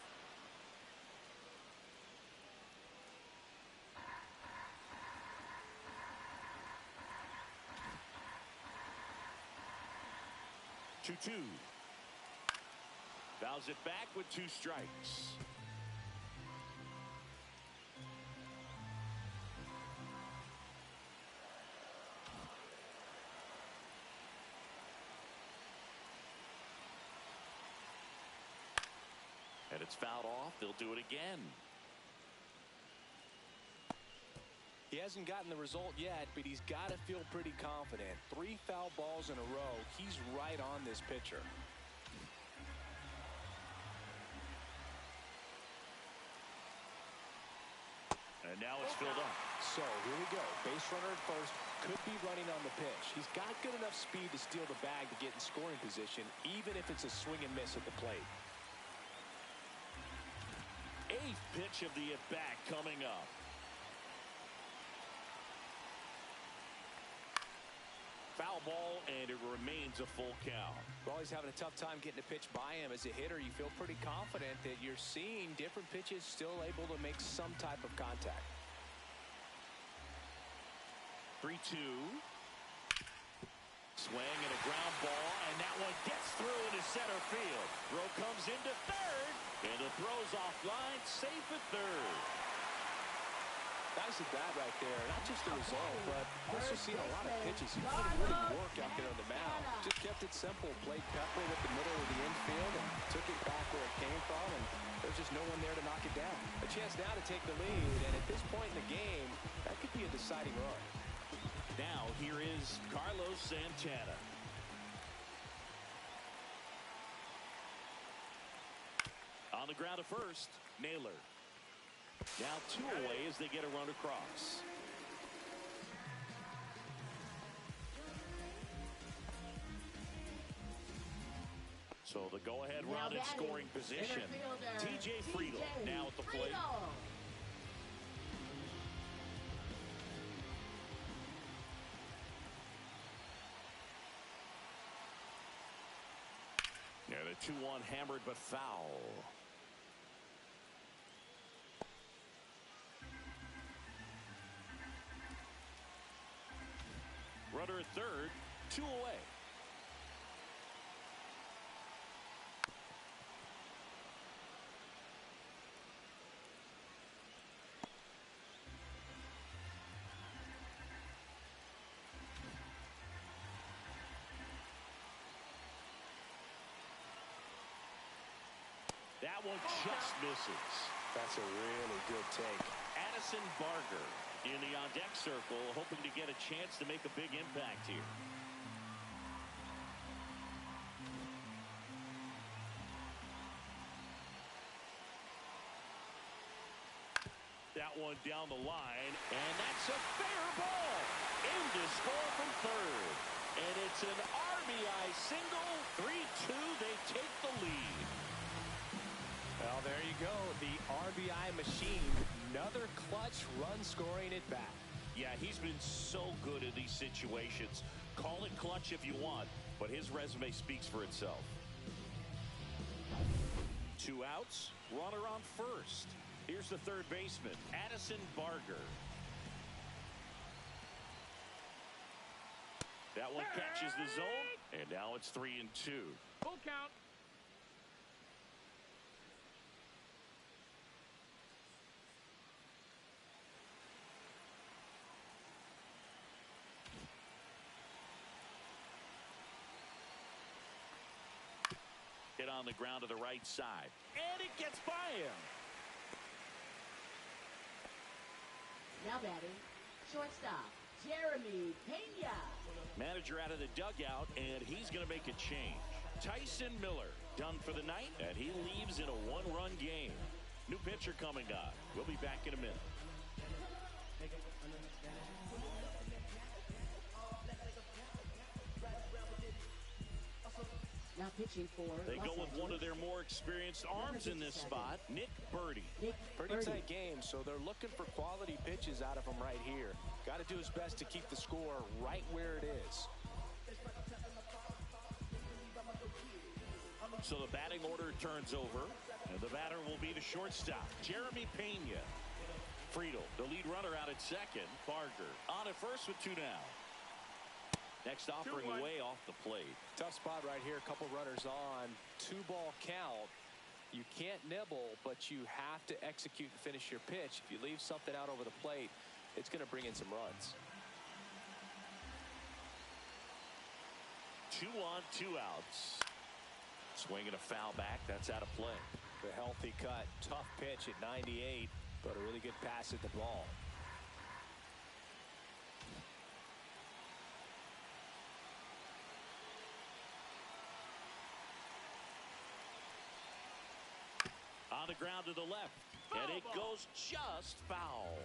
Two. Fouls it back with 2 strikes. And it's fouled off. They'll do it again. He hasn't gotten the result yet, but he's got to feel pretty confident. 3 foul balls in a row. He's right on this pitcher. And now it's filled up. So here we go. Base runner at first. Could be running on the pitch. He's got good enough speed to steal the bag to get in scoring position, even if it's a swing and miss at the plate. 8th pitch of the at-bat coming up. Foul ball, and it remains a full count. Well, he's having a tough time getting a pitch by him. As a hitter, you feel pretty confident that you're seeing different pitches still able to make some type of contact. 3-2. Swing and a ground ball, and that one gets through into center field. Throw comes into third, and the throw's offline, safe at third. Nice at bat right there. Not just the result, but also seeing a lot of pitches. He put in good work out there on the mound. Just kept it simple. Played pepper with the middle of the infield and took it back where it came from. And there's just no one there to knock it down. A chance now to take the lead. And at this point in the game, that could be a deciding run. Now here is Carlos Santana. On the ground at first, Naylor. Now 2 away as they get a run across. So the go-ahead run in scoring position. TJ Friedl now at the plate. Yeah, the 2-1 hammered but foul. Runner at third, 2 away. That one just misses. That's a really good take. Addison Barger in the on-deck circle, hoping to get a chance to make a big impact here. That one down the line, and that's a fair ball. In to score from third. And it's an RBI single. 3-2, they take the lead. Well, there you go. The RBI machine. Another clutch run scoring at bat. Yeah, he's been so good in these situations. Call it clutch if you want, but his resume speaks for itself. 2 outs, runner on first. Here's the third baseman, Addison Barger. That one catches the zone, and now it's 3-2. Full count. Hit on the ground to the right side, and it gets by him. Now batting, shortstop, Jeremy Pena. Manager out of the dugout, and he's going to make a change. Tyson Miller done for the night, and he leaves in a 1-run game. New pitcher coming on. We'll be back in a minute. Now pitching for They Los go with one Angeles. of their more experienced arms in this spot, Nick Birdie. Pretty tight game, so they're looking for quality pitches out of him right here. Got to do his best to keep the score right where it is. So the batting order turns over, and the batter will be the shortstop, Jeremy Pena. Friedl, the lead runner, out at second. Barger on at first with 2 down. Next offering way off the plate. Tough spot right here. A couple runners on. 2-ball count. You can't nibble, but you have to execute and finish your pitch. If you leave something out over the plate, it's going to bring in some runs. 2 on, 2 outs. Swinging a foul back. That's out of play. The healthy cut. Tough pitch at 98, but a really good pass at the ball. On the ground to the left, and it goes just foul.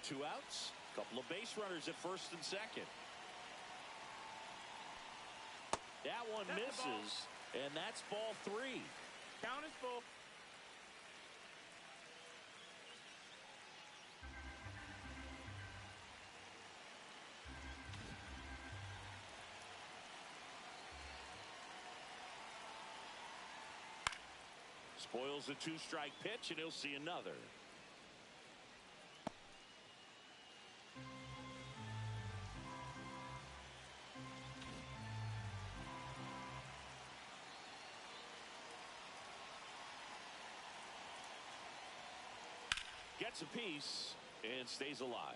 Two outs, couple of base runners at first and second. That one misses, and that's ball 3. Count is full. Spoils the 2-strike pitch, and he'll see another. hits apiece and stays alive.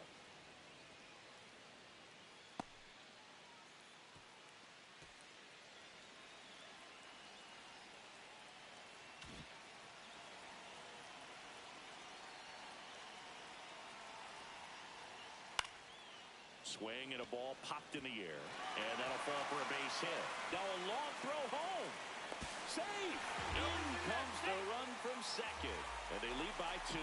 Swing and a ball popped in the air. And that'll fall for a base hit. Now a long throw home. Safe. In comes the run from second. And they lead by 2.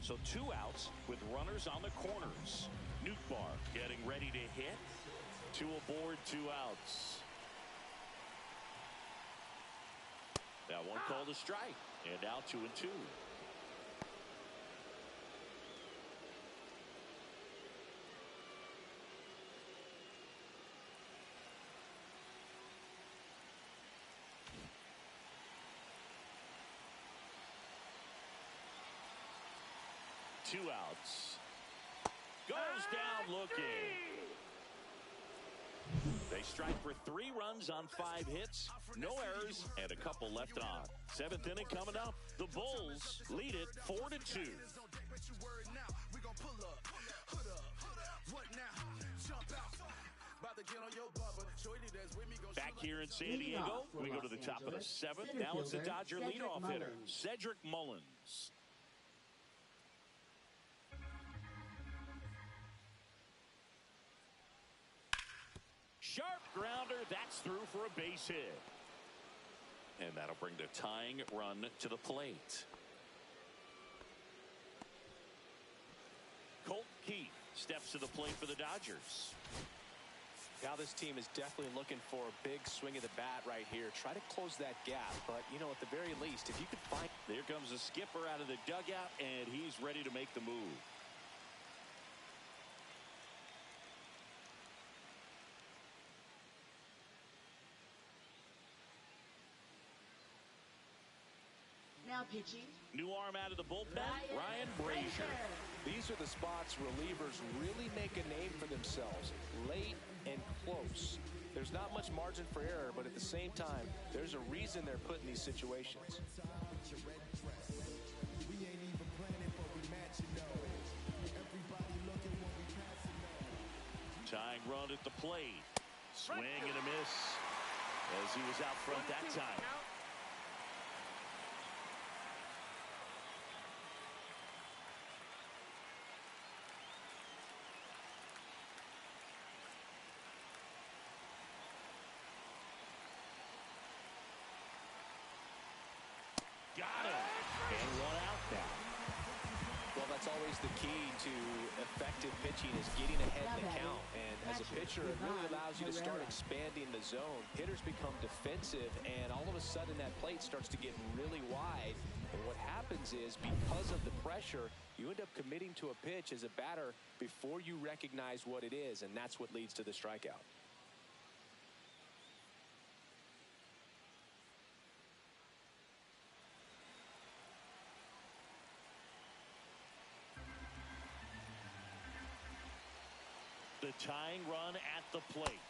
So 2 outs with runners on the corners. Nootbaar getting ready to hit. 2 aboard, 2 outs. That one called a strike. And now 2-2. Two outs. Goes down looking. They strike for 3 runs on 5 hits, no errors, and a couple left on. 7th inning coming up. The Bulls lead it 4-2. Back here in San Diego, we go to the top of the 7th. Now it's the Dodger leadoff hitter, Cedric Mullins. Sharp grounder, that's through for a base hit. And that'll bring the tying run to the plate. Colt Keith steps to the plate for the Dodgers. Now this team is definitely looking for a big swing of the bat right here. Try to close that gap, but, you know, at the very least, if you could find... There comes the skipper out of the dugout, and he's ready to make the move. Now pitching. New arm out of the bullpen, Ryan Brazier. These are the spots relievers really make a name for themselves. Late and close. There's not much margin for error, but at the same time, there's a reason they're put in these situations. Tying run at the plate. Swing and a miss as he was out front that time. Got him. And 1 out now. Well, that's always the key to effective pitching is getting ahead in the count. And as a pitcher, it really allows you to start expanding the zone. Hitters become defensive, and all of a sudden that plate starts to get really wide. And what happens is, because of the pressure, you end up committing to a pitch as a batter before you recognize what it is, and that's what leads to the strikeout. The tying run at the plate.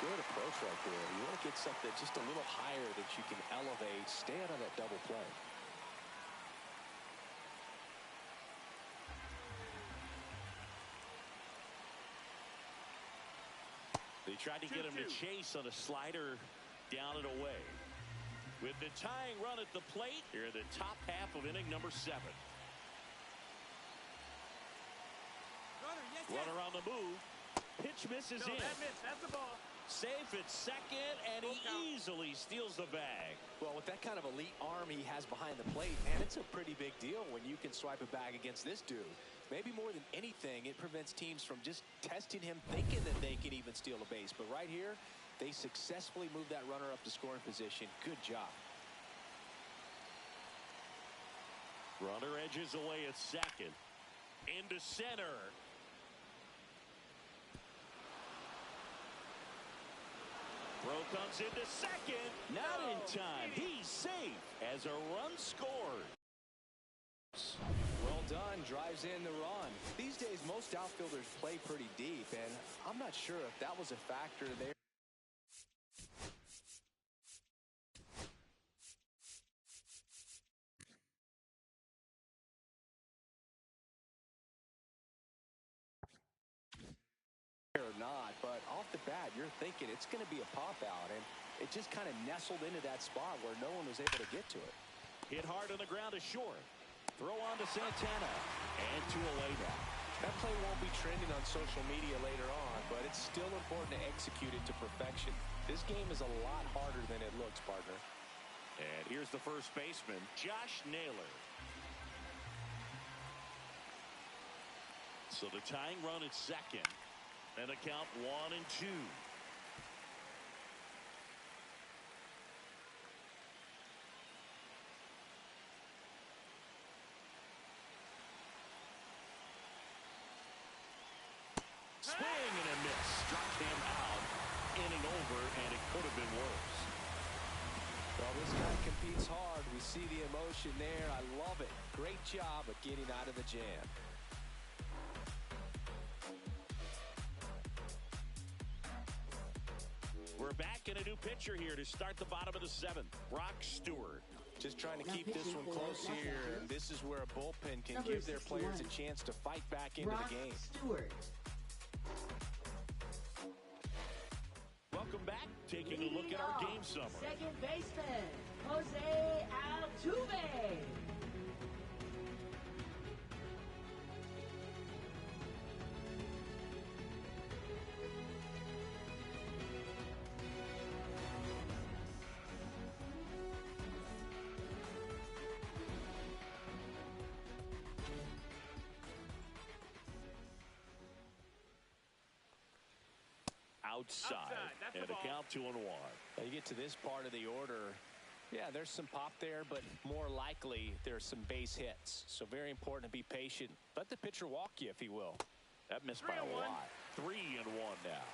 Good approach right there. You want to get something just a little higher that you can elevate. Stay out of that double play. They tried to get him to chase on a slider down and away. With the tying run at the plate, here in the top half of inning number 7. Runner on the move. Pitch misses in. That miss, that's the ball. Safe at second, and he easily steals the bag. Well, with that kind of elite arm he has behind the plate, man, it's a pretty big deal when you can swipe a bag against this dude. Maybe more than anything, it prevents teams from just testing him, thinking that they can even steal a base. But right here, they successfully moved that runner up to scoring position. Good job. Runner edges away at second. Into center. Throw comes into second. Not in time. He's safe as a run scored. Well done. Drives in the run. These days, most outfielders play pretty deep, and I'm not sure if that was a factor there. Or not, but off the bat, you're thinking it's going to be a pop out, and it just kind of nestled into that spot where no one was able to get to it. Hit hard on the ground to short. Throw on to Santana. And to away now. That play won't be trending on social media later on, but it's still important to execute it to perfection. This game is a lot harder than it looks, partner. And here's the first baseman, Josh Naylor. So the tying run at second. And the count 1-2. Swing and a miss. Struck him out. Inning over, and it could have been worse. Well, this guy competes hard. We see the emotion there. I love it. Great job of getting out of the jam. We're back in a new pitcher here to start the bottom of the seventh. Brock Stewart. Just trying to keep this one close here, and this is where a bullpen can give their players a chance to fight back into the game. Stewart. Welcome back. Taking a look at our game summary. Second baseman, Jose Altuve. Outside. That's And the a ball. count 2-1. Now you get to this part of the order. Yeah, there's some pop there, but more likely there's some base hits. So very important to be patient. Let the pitcher walk you, if he will. That missed by a 3-1. lot. 3-1 now.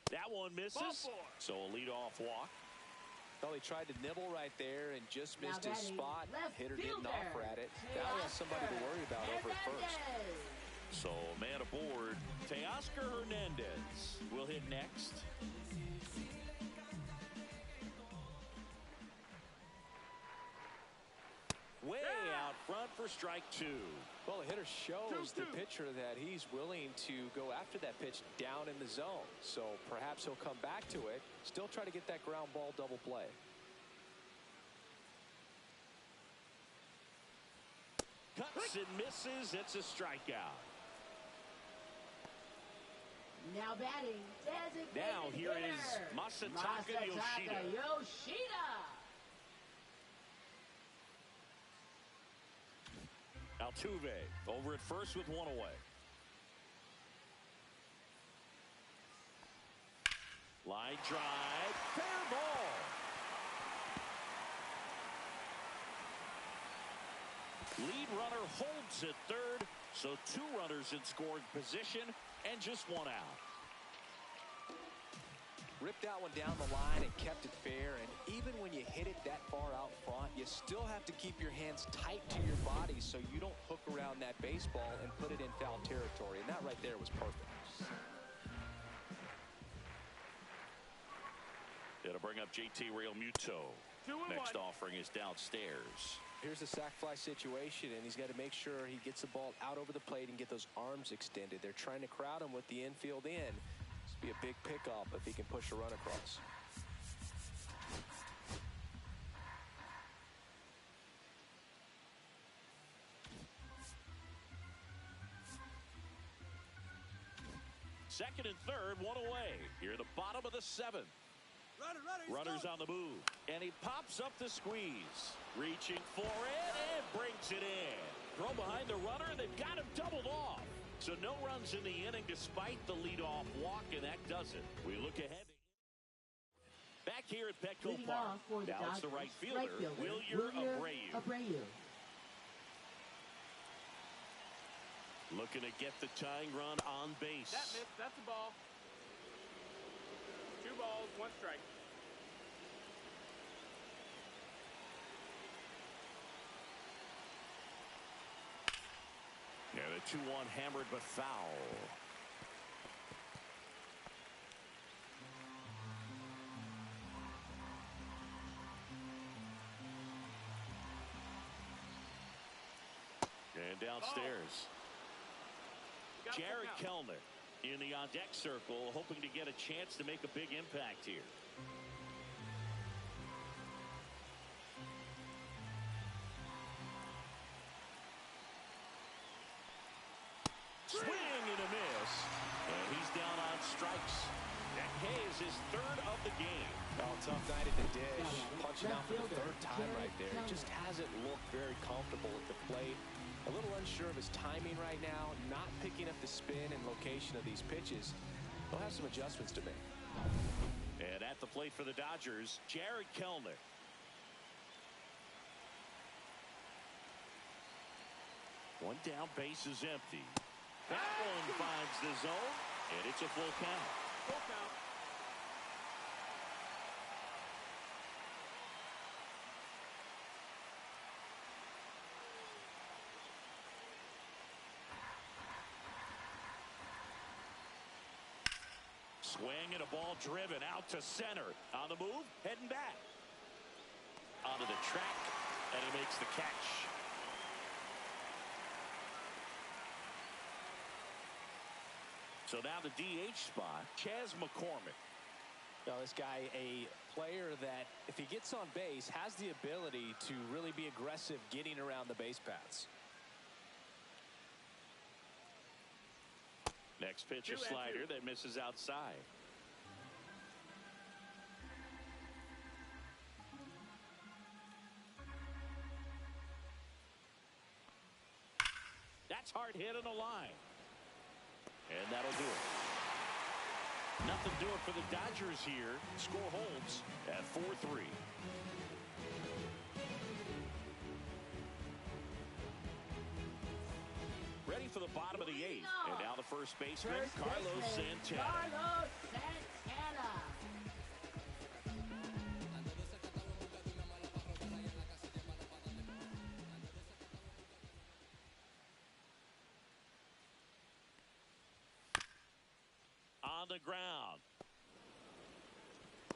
That one misses. Ball four. So a leadoff walk. Well, he tried to nibble right there and just Now missed his batting, spot. left Hitter didn't fielder, offer at it. Now he has somebody to worry about over at first. Hernandez. So a man aboard. Teoscar Hernandez will hit next. Way out front for strike two. Well, the hitter shows the 2-2. pitcher that he's willing to go after that pitch down in the zone. So perhaps he'll come back to it, still try to get that ground ball double play. Cuts and misses. It's a strikeout. Now batting, designated Now here hitter, is Masataka Yoshida. Yoshida. Altuve over at first with one away. Line drive. Fair ball. Lead runner holds at third. So two runners in scoring position and just one out. Ripped that one down the line and kept it fair. And even when you hit it that far out front, you still have to keep your hands tight to your body so you don't hook around that baseball and put it in foul territory. And that right there was perfect. It'll bring up JT Realmuto. 2-1. Next offering is downstairs. Here's a sac fly situation, and he's got to make sure he gets the ball out over the plate and get those arms extended. They're trying to crowd him with the infield in. This would be a big pickup if he can push a run across. Second and third, one away. Here at the bottom of the seventh. Runners on the move. And he pops up the squeeze. Reaching for it and brings it in. Throw behind the runner, and they've got him doubled off. So no runs in the inning despite the leadoff walk, and that does it. We look ahead. Back here at Petco Leading Park. off for the Now it's the Dodgers, right fielder, Wilyer Abreu. Looking to get the tying run on base. That missed. That's a ball. 2 balls, 1 strike. Yeah, the 2-1 hammered but foul. And downstairs. Jared Kellner in the on-deck circle, hoping to get a chance to make a big impact here. Swing and a miss. And he's down on strikes. That K is his 3rd of the game. Oh, tough night at the dish. Punching out for the 3rd time right there. Just hasn't looked very comfortable at the plate. A little unsure of his timing right now. Not picking up the spin and location of these pitches. He'll have some adjustments to make. And at the plate for the Dodgers, Jared Kellner. One down, base is empty. That one finds the zone, and it's a full count. Full count. Swing and a ball driven out to center. On the move, heading back. Onto the track, and he makes the catch. So now the DH spot, Chas McCormick. Now this guy, a player that if he gets on base, has the ability to really be aggressive getting around the base paths. Next pitch, a slider that misses outside. That's hard hit on the line. And that'll do it. Nothing doing for the Dodgers here. Score holds at 4-3. Ready for the bottom of the 8th. And now the first baseman, Carlos Santana. Carlos Santana. On the ground.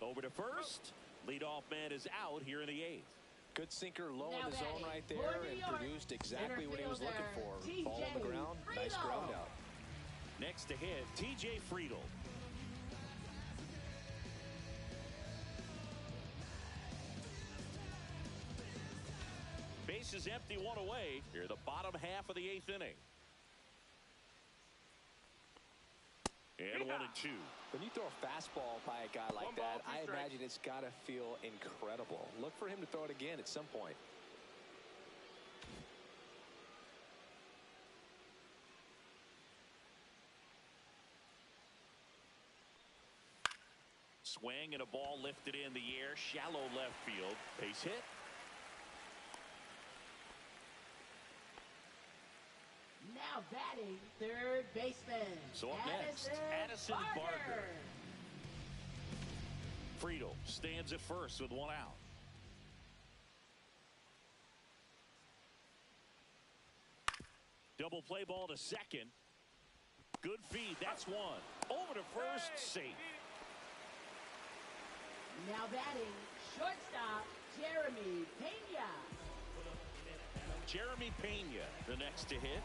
Over to first. Leadoff man is out here in the 8th. Good sinker low in the zone right there and produced exactly what he was looking for. Ball on the ground, nice ground out. Next to hit, TJ Friedel. Base is empty, 1 away. Here the bottom half of the 8th inning. And 1-2. When you throw a fastball by a guy like that, I imagine it's got to feel incredible. Look for him to throw it again at some point. Swing and a ball lifted in the air, shallow left field. Base hit. Now batting, 3rd baseman. So up next, Addison Barker. Friedel stands at first with 1 out. Double play ball to second. Good feed, that's 1. Over to first, safe. Now batting, shortstop, Jeremy Pena. Jeremy Pena, the next to hit.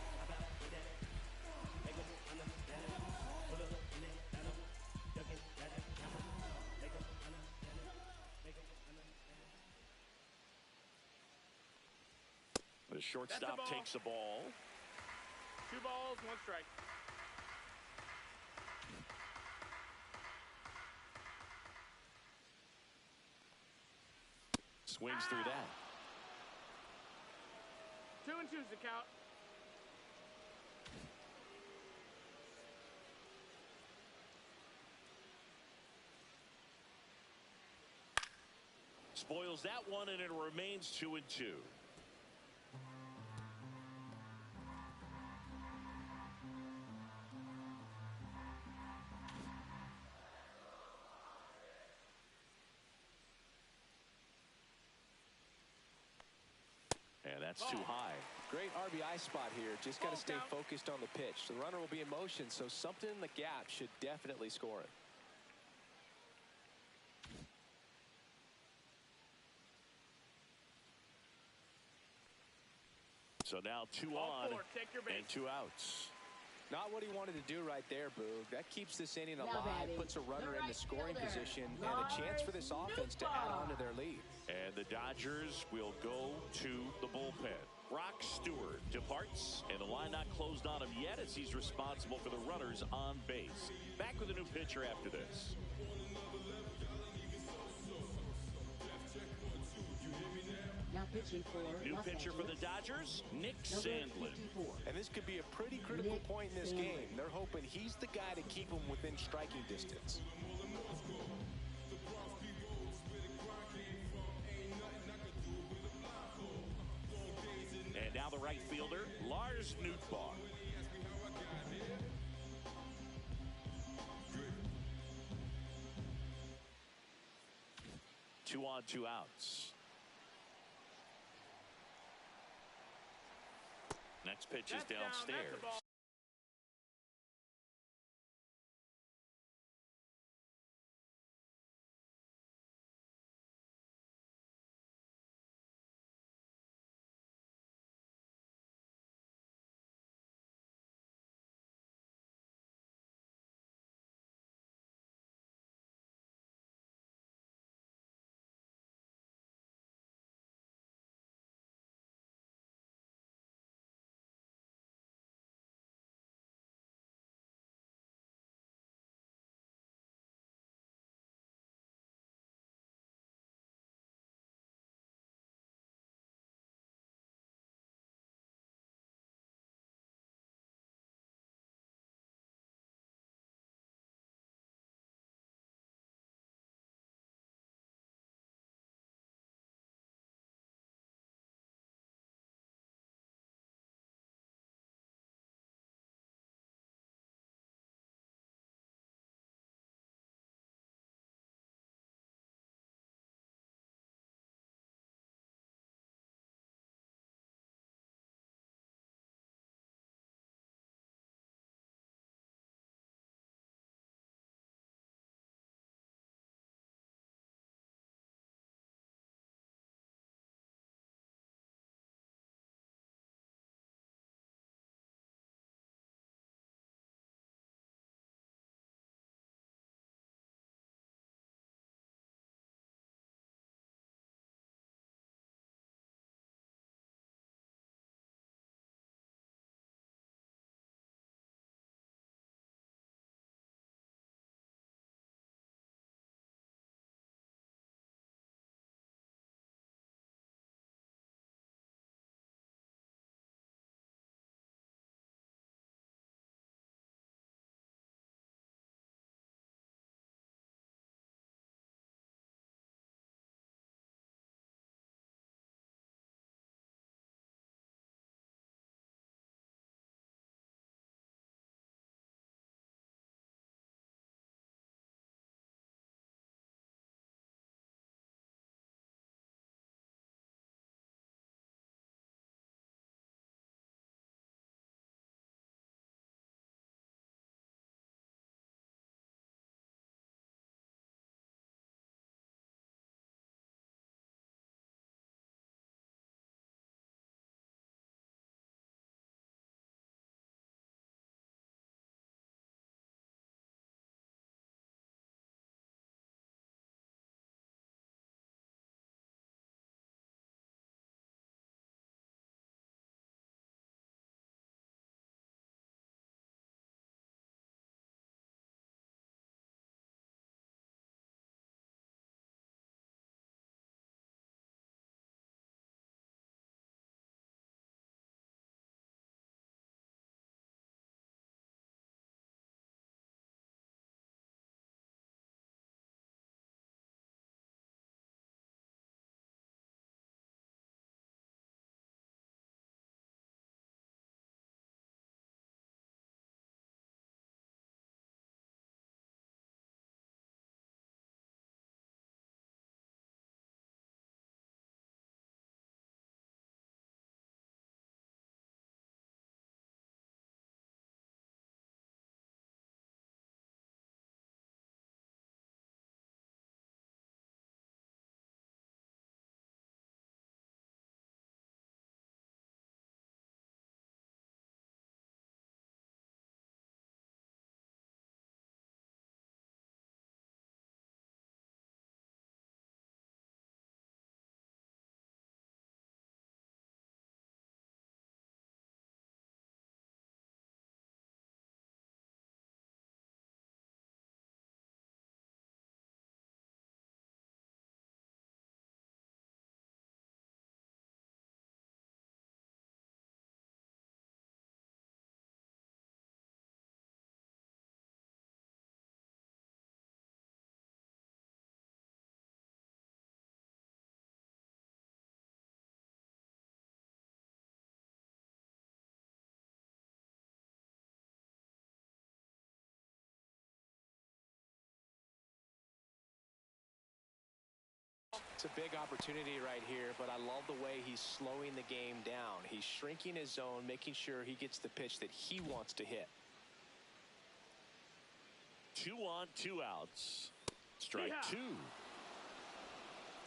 The shortstop takes the ball. 2 balls, 1 strike. Swings through that. 2-2 is the count. Spoils that one, and it remains 2-2. That's too high. Great RBI spot here. Just got to stay Count. focused on the pitch. The runner will be in motion, so something in the gap should definitely score it. So now 2 Ball on 4, take your base. and 2 outs. Not what he wanted to do right there, Boog. That keeps this inning Now alive, batting, puts a runner the in right the scoring fielder, position, and a chance for this offense to add on to their lead. And the Dodgers will go to the bullpen. Brock Stewart departs, and the line not closed on him yet as he's responsible for the runners on base. Back with a new pitcher after this. Now pitching for New Los pitcher for the Angeles, Dodgers, Nick number Sandlin. 54. And this could be a pretty critical Nick point in this Sandlin. game. They're hoping he's the guy to keep them within striking distance. And now the right fielder, Lars Nootbaar. Two on, 2 outs. Next pitch is That's down, that's the downstairs. ball. It's a big opportunity right here, but I love the way he's slowing the game down. He's shrinking his zone, making sure he gets the pitch that he wants to hit. 2 on, 2 outs. Strike two.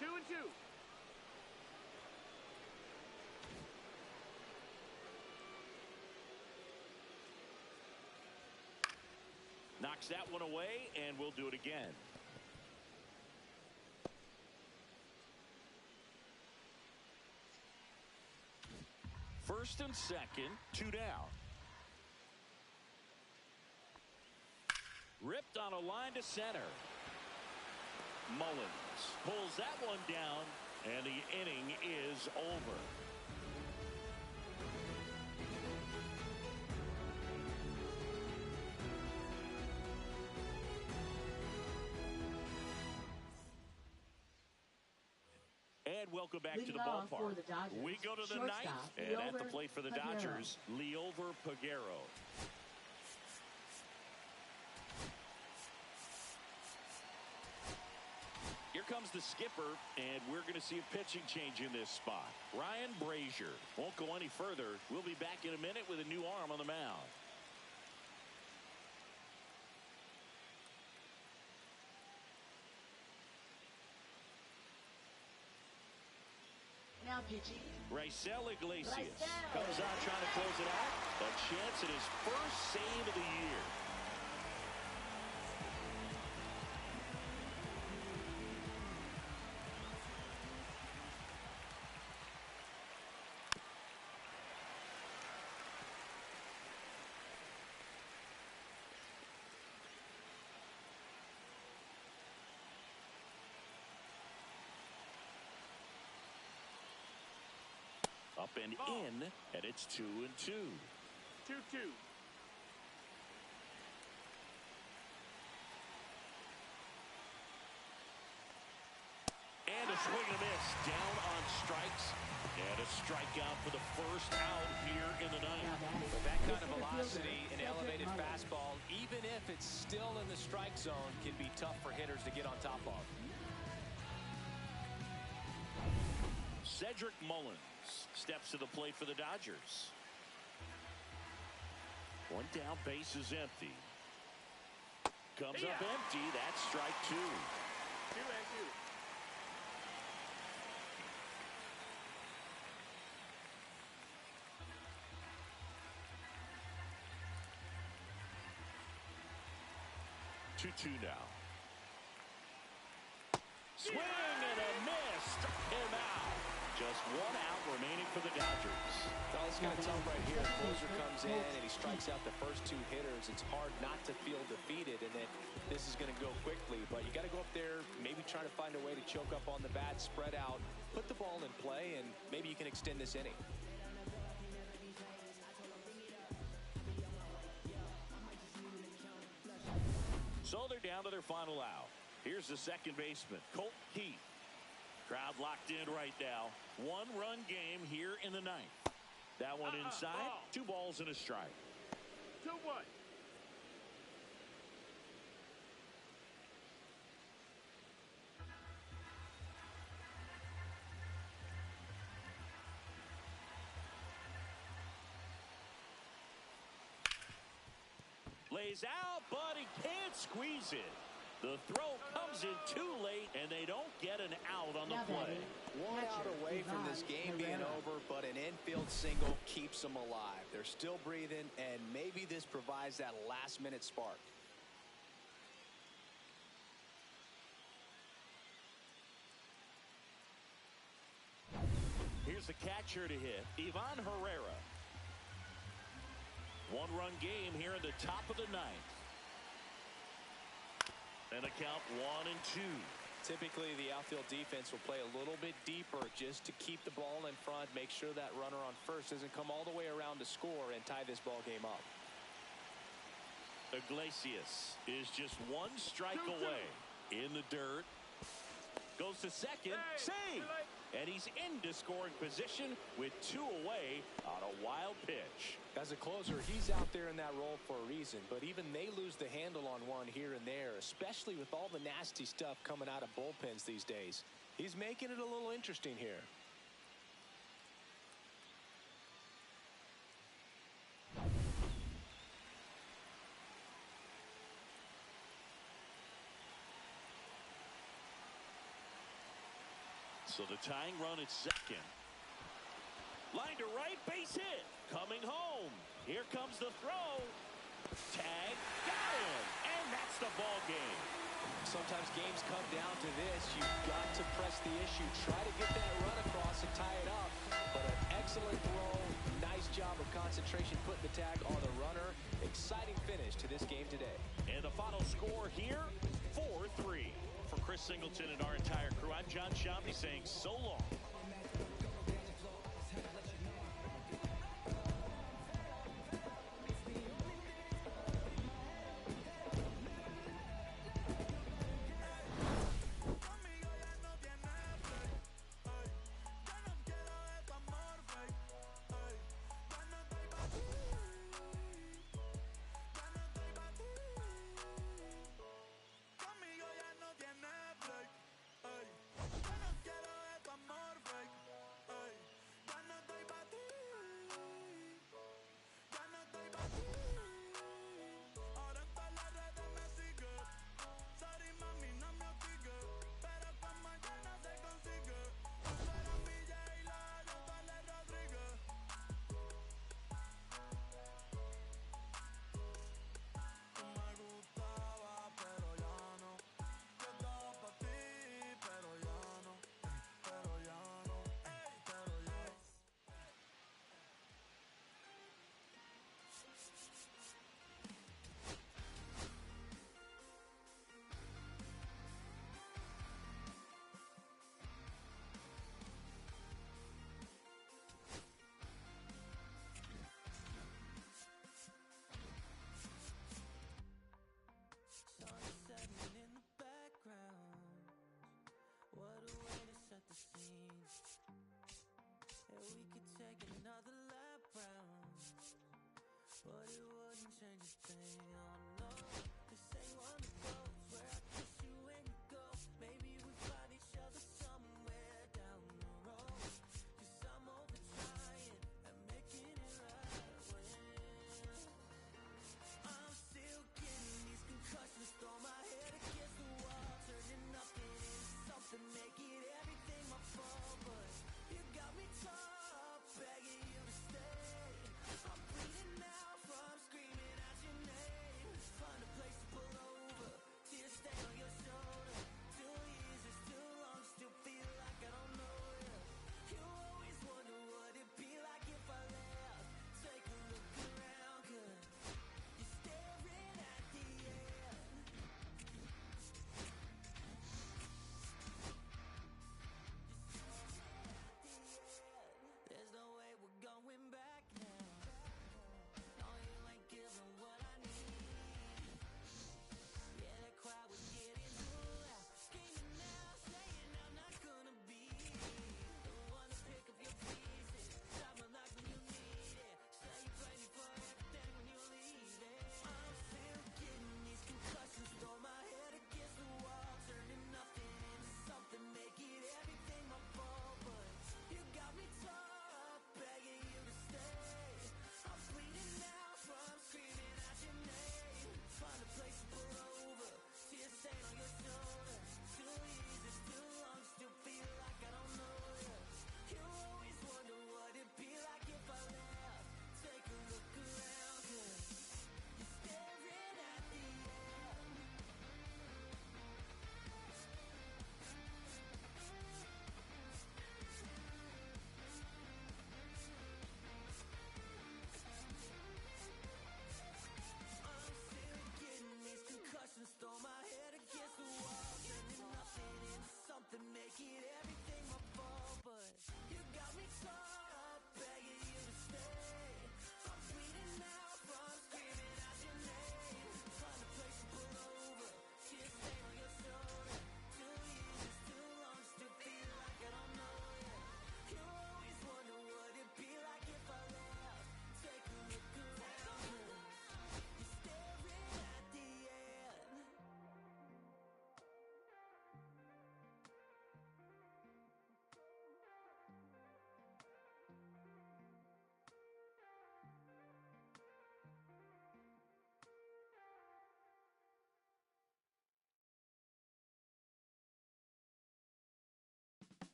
2-2. Knocks that one away, and we'll do it again. First and second, 2 down. Ripped on a line to center. Mullins pulls that one down, and the inning is over. And welcome back to the ballpark. We go to the ninth, and at the plate for the Dodgers, Liover Peguero. Here comes the skipper, and we're going to see a pitching change in this spot. Ryan Brazier won't go any further. We'll be back in a minute with a new arm on the mound. Now pitching. Raisel Iglesias comes out trying to close it out. A chance at his first save of the year. Up and in, and it's 2-2. 2-2. And a swing and a miss down on strikes. And a strikeout for the first out here in the ninth. With that kind of velocity, an elevated fastball, even if it's still in the strike zone, can be tough for hitters to get on top of. Cedric Mullins steps to the plate for the Dodgers. One down, base is empty. Comes up empty. That's strike 2. 2-2. Two now. Swing and a miss. Struck him out. Just 1 out remaining for the Dodgers. Well, it's kind of tough right here. The closer comes in and he strikes out the first 2 hitters. It's hard not to feel defeated, and then this is going to go quickly. But you got to go up there, maybe try to find a way to choke up on the bat, spread out, put the ball in play, and maybe you can extend this inning. So they're down to their final out. Here's the second baseman, Colt Heath. Crowd locked in right now. 1-run game here in the ninth. That one inside. 2 balls and a strike. 2-1. Lays out, but he can't squeeze it. The throw comes in too late, and they don't get an out on the play. 1 out away from this game being over, but an infield single keeps them alive. They're still breathing, and maybe this provides that last-minute spark. Here's the catcher to hit, Ivan Herrera. 1-run game here in the top of the ninth. And a count 1-2. Typically, the outfield defense will play a little bit deeper just to keep the ball in front, make sure that runner on first doesn't come all the way around to score and tie this ball game up. Iglesias is just 1 strike away. In the dirt. Goes to second. Save! And he's into scoring position with 2 away on a wild pitch. As a closer, he's out there in that role for a reason, but even they lose the handle on one here and there, especially with all the nasty stuff coming out of bullpens these days. He's making it a little interesting here. So the tying run at second. Line to right, base hit. Coming home. Here comes the throw. Tag, got him. And that's the ball game. Sometimes games come down to this. You've got to press the issue. Try to get that run across and tie it up. But an excellent throw. Nice job of concentration putting the tag on the runner. Exciting finish to this game today. And the final score here, 4-3. For Chris Singleton and our entire crew, I'm John Shamney saying so long.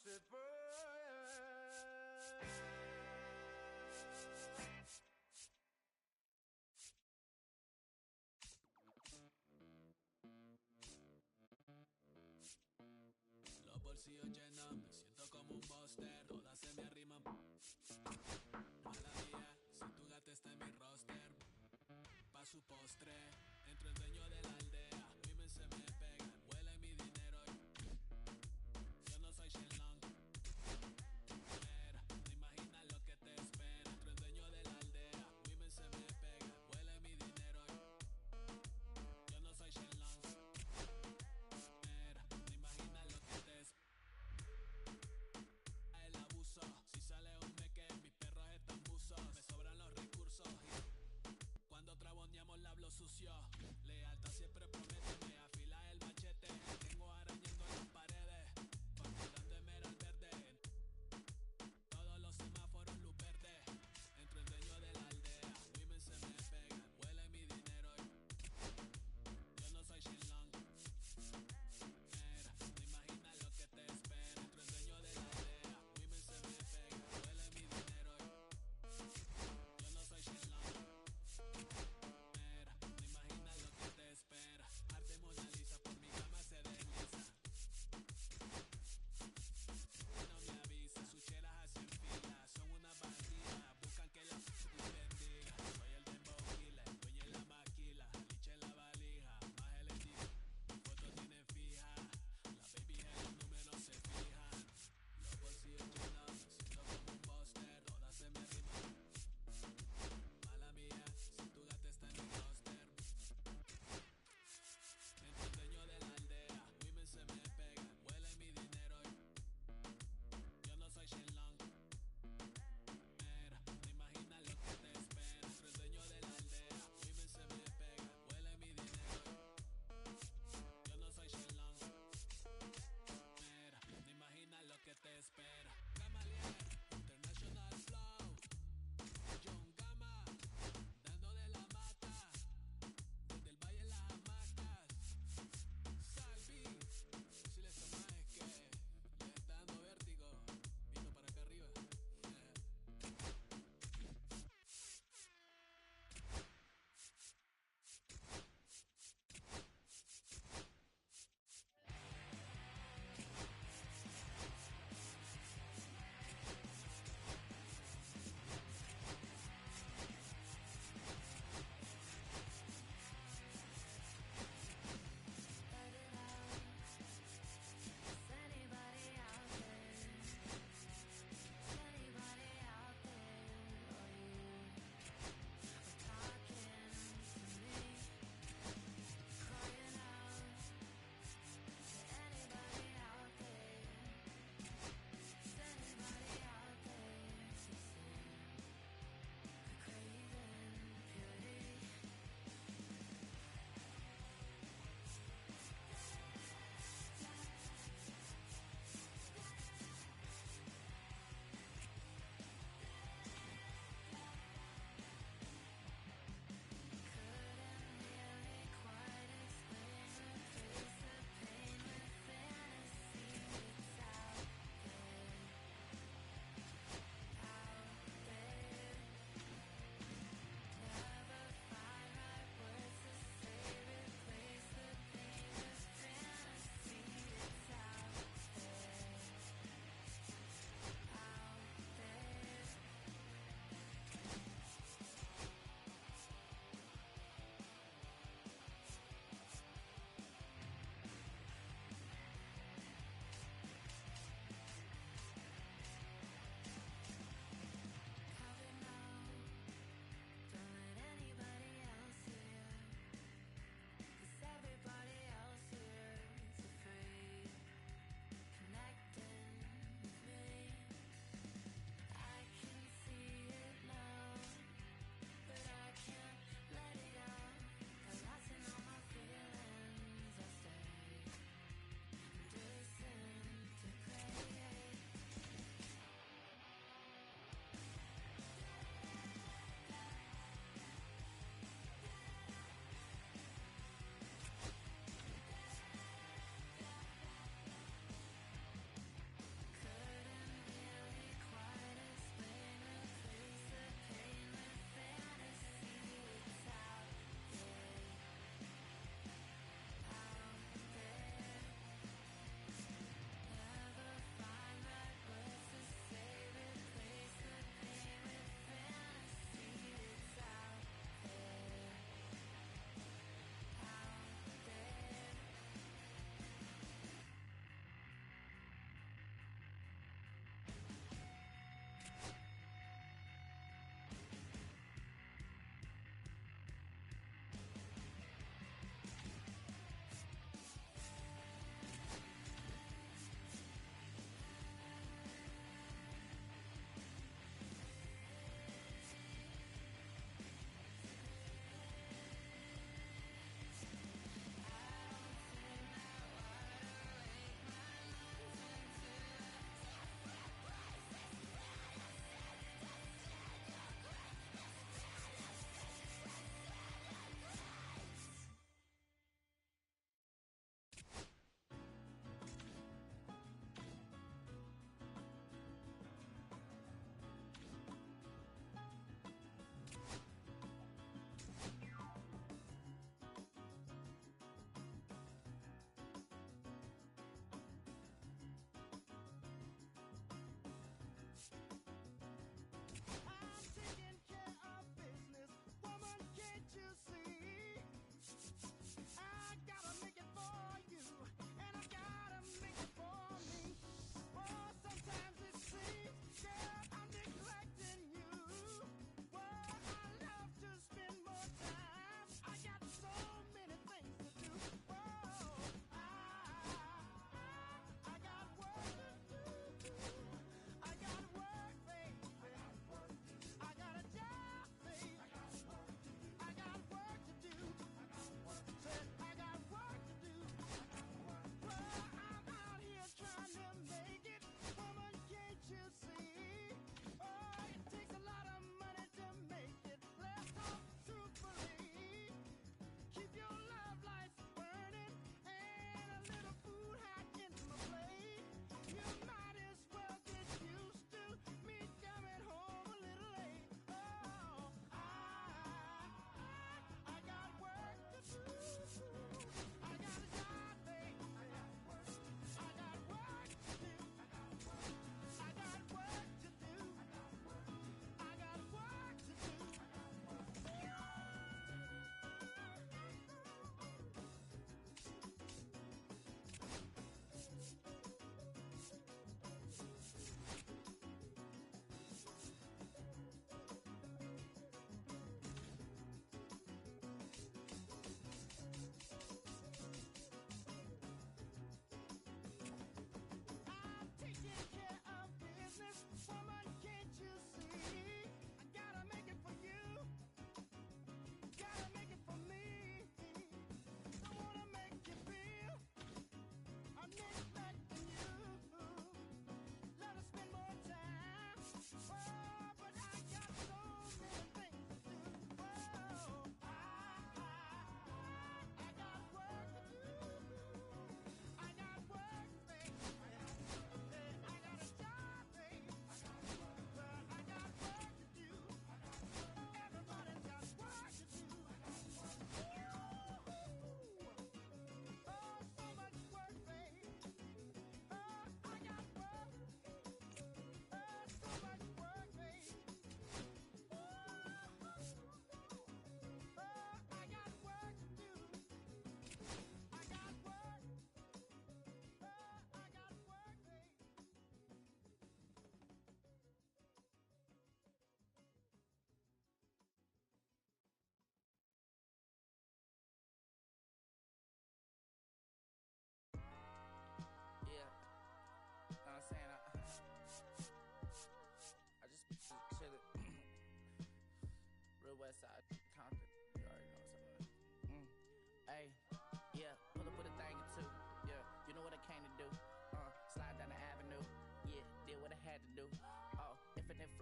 se fue. Los bolsillos llenos, me siento como un buster. Todas se me arriman. Mala mía, si tu gata está en mi roster. Pa' su postre, entro el dueño de la aldea. Women se me pegan, huele mi dinero. Yo no soy Shenlong. Mira, no imaginas lo que te espera. Entro el dueño de la aldea. Women se me pegan, huele mi dinero. Yo no soy Shenlong. Mira, no imaginas lo que te espera. El abuso, si sale un meque, mis perros están buzos. Me sobran los recursos. Cuando traboneamos la hablo sucio.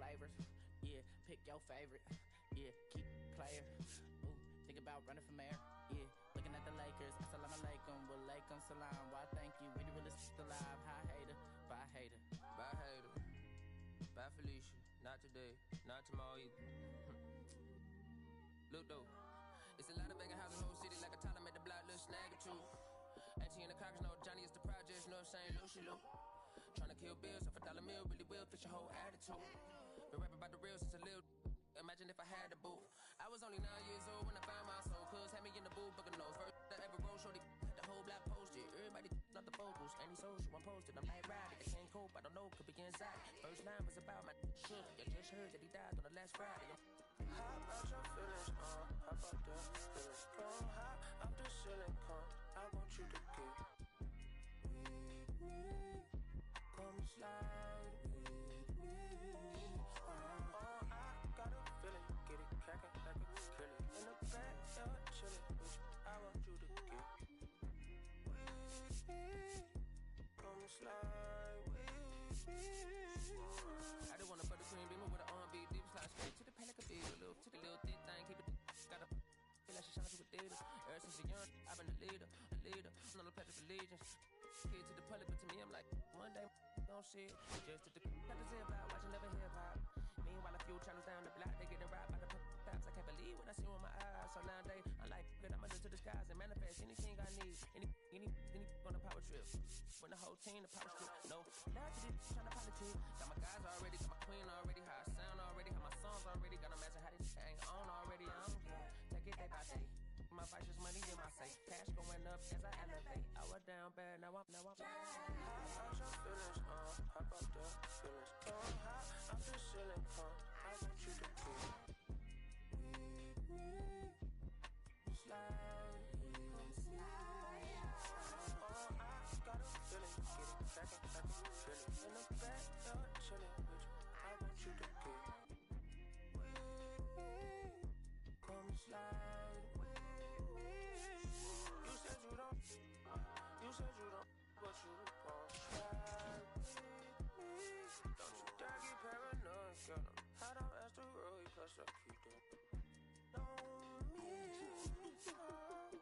flavors. Yeah, pick your favorite. Yeah, keep player. Ooh, think about running for mayor. Yeah, looking at the Lakers. Assalamu alaikum, walaikum salam. Why thank you? We the realest alive. Hi hater, bye hater. Bye hater, bye Felicia. Not today, not tomorrow either. Look though, it's a lot of vacant houses in the whole city. Like a toddler made the block little snag or two. Auntie and the cockers know Johnny is the projects. Know what I'm saying? Lucy Lou. Tryna kill bills off $1 meal, really will fix your whole attitude. Been rapping about the real since a little. Imagine if I had the booth. I was only 9 years old when I found my soul. Cuz had me in the booth, booking those first that ever wrote. Shorty had the whole block posted. Everybody not the focus. Any social I'm posted. I'm like riding. I can't cope. I don't know. Could be inside. First line was about my shook. You just heard that he died on the last Friday. How about your feelings? How about the feelings? Come high up the ceiling. Come. I want you to get with me. Come slide with me. I got a feeling, get it crackin' like a kill it. In the backyard chillin' with you, I want you to get with me. Come slide with me. I just wanna put the cream beamer with an R&B deep slide straight to the pen like a big little to the little thick thing, keep it got a feel like she shines with Adidas. Ever since a young, I've been a leader. I'm not a pledge of allegiance. Kid to the public, but to me, I'm like, one day, don't see it. Just to the cut the zip out, watching never hip hop. Meanwhile, a few channels down the block, they getting robbed by the cops. I can't believe what I see with my eyes. So nowadays, I'm like, good, I'ma look to the skies and manifest anything I need. Any on a power trip. When the whole team, the power strip. No, now to this, trying to politic. Got my guys already, got my queen already, how I sound already, how my songs already. Got them asking how they ain't on already. I don't care. Take it day by day. My vice is money in my safe. Cash going up as I elevate. I was down bad, now I'm How about your feelings? How about the feelings? Come high up the ceiling. Come. I want you to get with me. Slide with me. I got a feeling, get it crackin' like a kill it. In the backyard chillin' with you, I want you to get with me. Come slide with me. You said you don't, but you won't slide with me. Don't you dare get paranoid, girl. I'm hot on asteroid, plus I keep them. Don't miss her.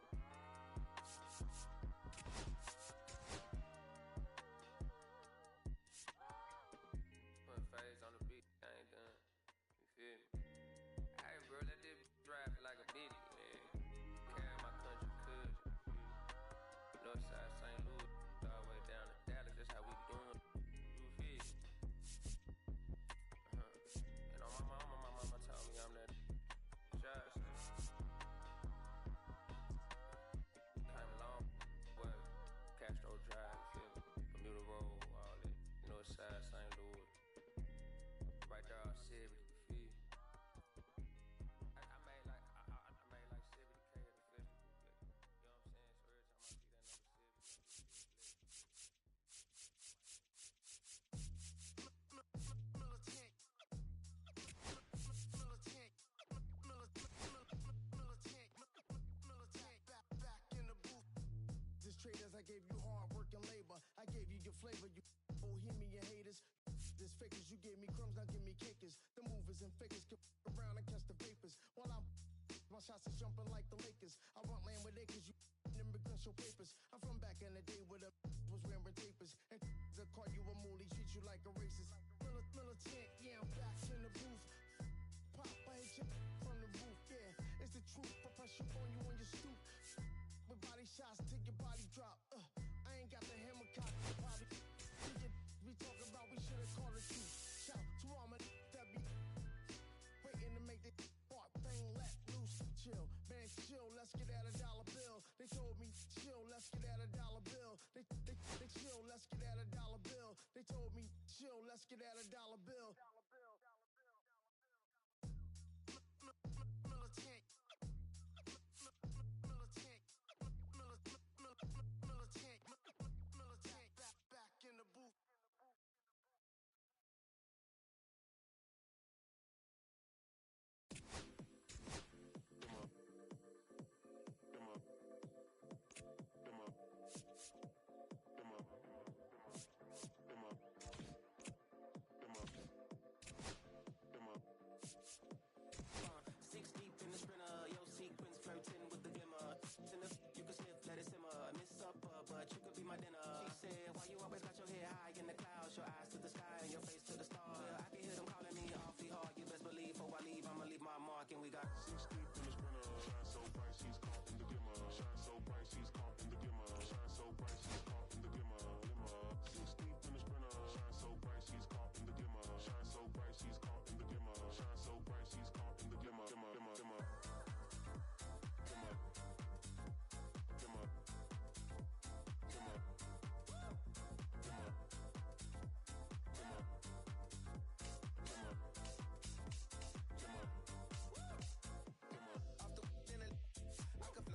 put phase on the beat, I ain't done. You feel me? Hey, bro, let this drive like a bitty, man. Carry my country, cuz. Northside St. Louis, all the way down to Dallas, that's how we doing. You feel me? And on my mama told me I'm that shot. Came along, well, Castro Drive, you feel me? Bermuda Road, all that. Northside St. Louis. Right there, all 70, you feel me? I made like 70K at the festival. You know what I'm saying? So every time I see that number 70. Back in the booth. This traders, I gave you hard work and labor. I gave you your flavor, you bohemian haters. This fakers, you gave me crumbs, now give me cakers. The movers and fakers can around and catch the vapors. While I'm my shots is jumping like the Lakers. I want land with acres, you immigrants show papers. I'm from back in the day where the was wearing tapers. And the call you a moolie, treat you like a racist. Militant, yeah, I'm back in the booth. Pop, I hit you from the roof, yeah. It's the truth, I press you on your stoop. With body shots till your body drop. I ain't got the hammer cock, probably. We talk about we should've called it truth. Shout to all my that be waiting to make the part thing let loose. Chill, man, chill, let's get at $1 bill. They told me chill, let's get at $1 bill. They chill, let's get at $1 bill. They told me chill, let's get at $1 bill. Militant. Back in the booth. said, why you always got your head high in the clouds, your eyes to the sky and your face to the stars? Well, I can hear them calling me awfully hard. You best believe before I leave, I'ma leave my mark. And we got 6 deep in the sprinter. Shine so bright, she's caught in the glimmer. Shine so bright, she's caught in the glimmer. Shine so bright, she's caught in the glimmer. 6 deep in the sprinter. Shine so bright, she's caught in the glimmer. Shine so bright, she's caught in the glimmer. Shine so bright, she's caught in the glimmer. I can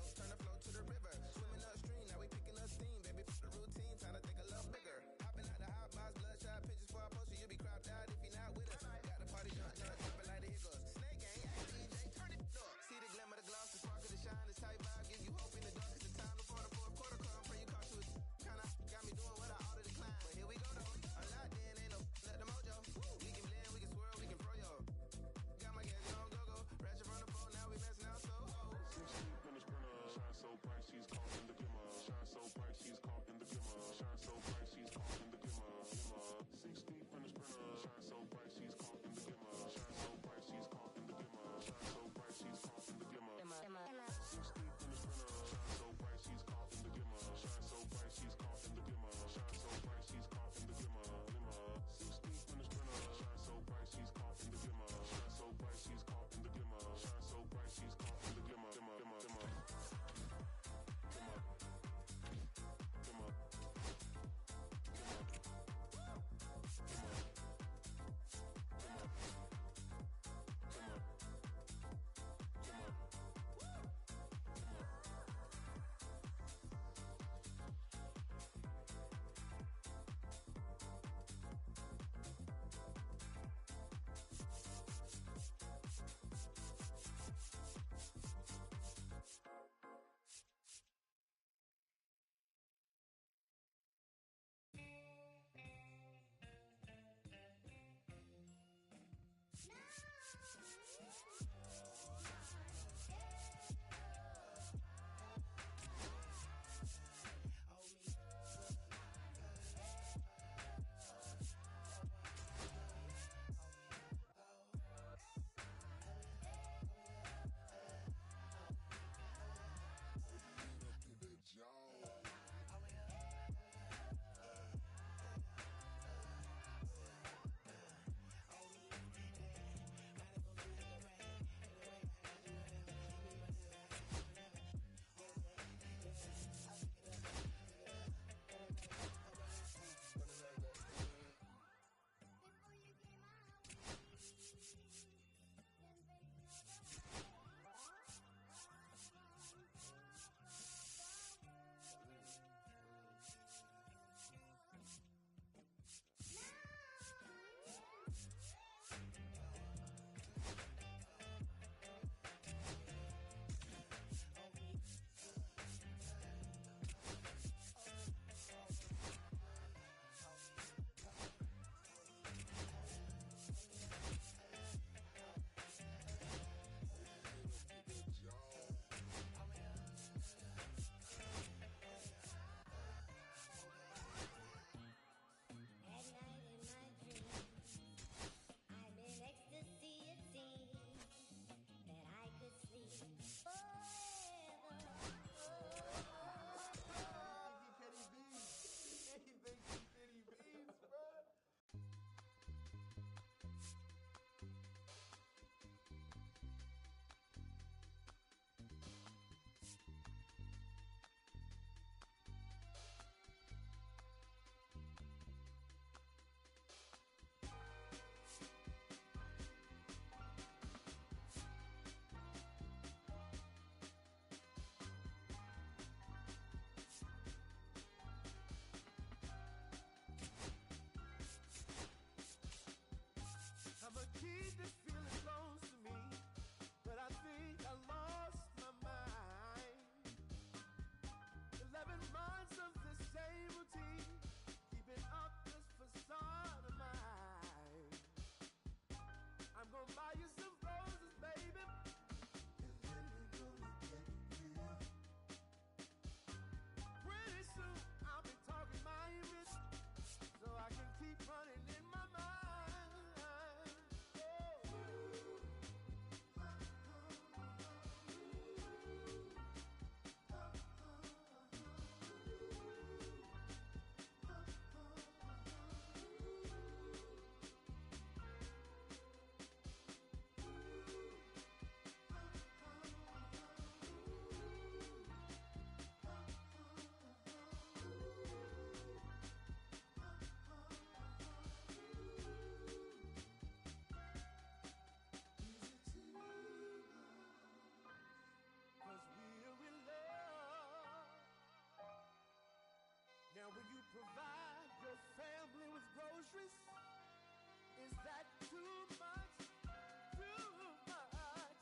Provide your family with groceries. Is that too much? Too much.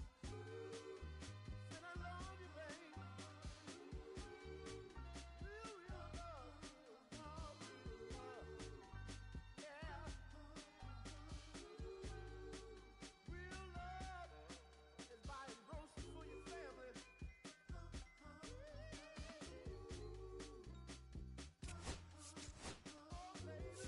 Said I love you, babe. Real love. Yeah. Real love is buying groceries for your family. Oh, baby.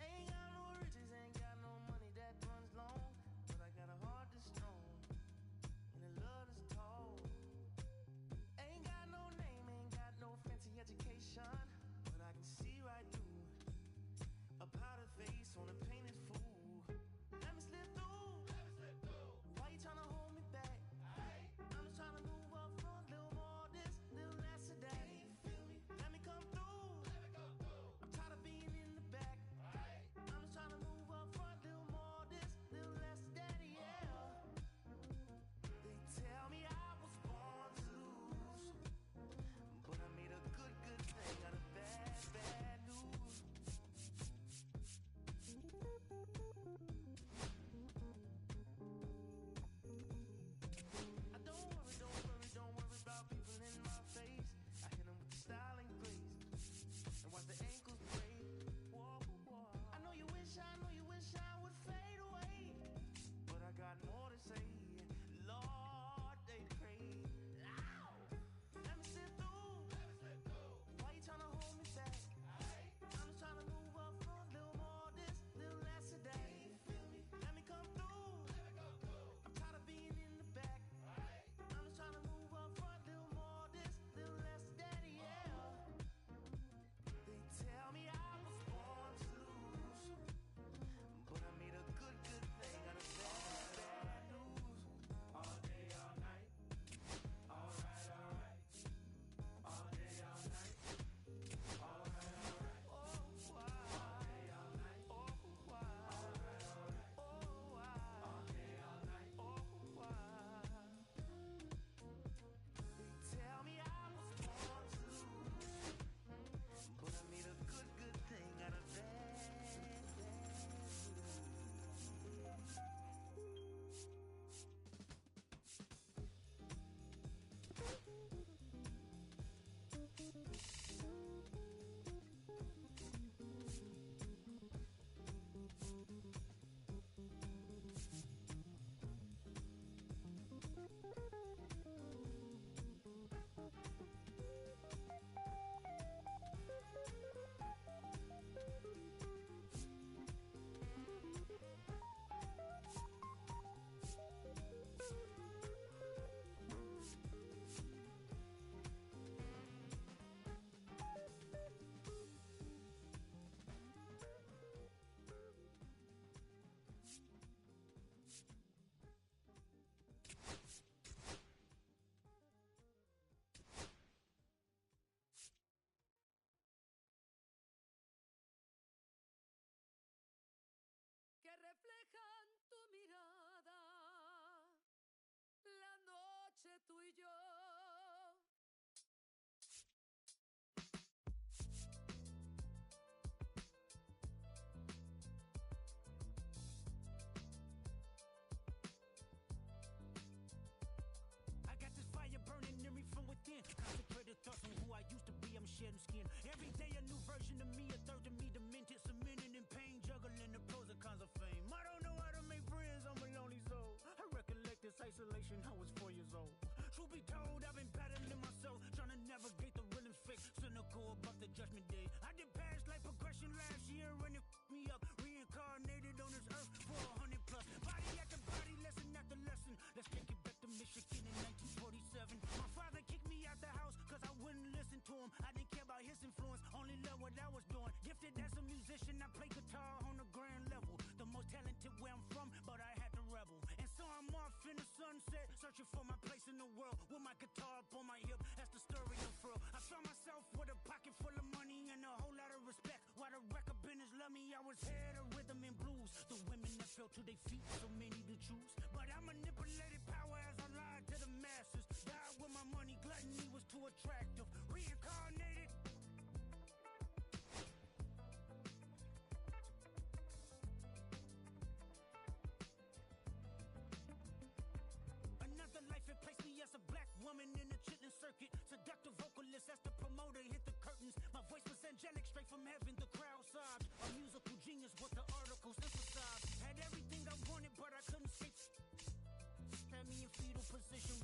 Ain't got no riches, ain't got no money that runs long, but I got a heart that's strong and a love that's tall. Ain't got no name, ain't got no fancy education, but I can see right through a powder face on a painted fool. Let me slip through. Why you tryna hold me back? I'm just tryna move up front, little more this, little less of that. Let me come through. I'm tired of being in the back. I'm just tryna move up front, little more this, little less of that, yeah. They tell me I was born to lose, but I made a good thing out of bad news. I don't worry about people in my face. I hit 'em with the style and grace, and watch the ankles break. Whoa, whoa. I know you wish I would fade away, but I got more to say. Lord, they pray. Ow! Let me slip through. Why you tryna hold me back? I'm just tryna move up front, little more this, little less of that. Let me come through. I'm tired of being in the back. I'm just tryna move up front, little more this, little less of that, yeah. They tell me I was born to lose, but I made a good thing out of bad news. All day, all night. Alright. All day, all night. Alright. Oh, why? All day, all night. Oh, why? Alright. Oh, why? All day, all night. Oh, why? They tell me I was born to lose, but I made a good thing out of bad news. Que reflejan tu mirada, la noche tú y yo. I got this fire burning in me from within. Concentrated thoughts on who I used to be. I'm shedding skin. Every day a new version of me, a third of me demented, cemented in pain, juggling the pros and cons of fame. I don't know how to make friends. I'm a lonely soul. I recollect this isolation. I was 4 years old. Truth be told, I've been battling myself, trying to navigate the rhythms fake, cynical about the judgment day. I did past life progression last year, and it f***ed me up. Reincarnated on this earth for 100 plus. Body after body, lesson after lesson. Let's take it back to Michigan in 1947. to him. I didn't care about his influence, only love what I was doing. Gifted as a musician, I play guitar on the grand level. The most talented where I'm from, but I had to rebel. And so I'm off in the sunset, searching for my place in the world. With my guitar up on my hip, that's the story unfurled. I found myself with a pocket full of money and a whole lot of respect. While the record business loved me, I was head of rhythm and blues. The women that fell to their feet, so many to choose. But I manipulated power as I lied to the masses. Died with my money, gluttony was too attractive. Reincarnated. Another life, it placed me as a black woman in the chitlin circuit. Seductive vocalist as the promoter hit the curtains. My voice was angelic, straight from heaven, the crowd sobbed. A musical genius, what the articles emphasized. Had everything I wanted, but I couldn't escape. Had me in fetal position,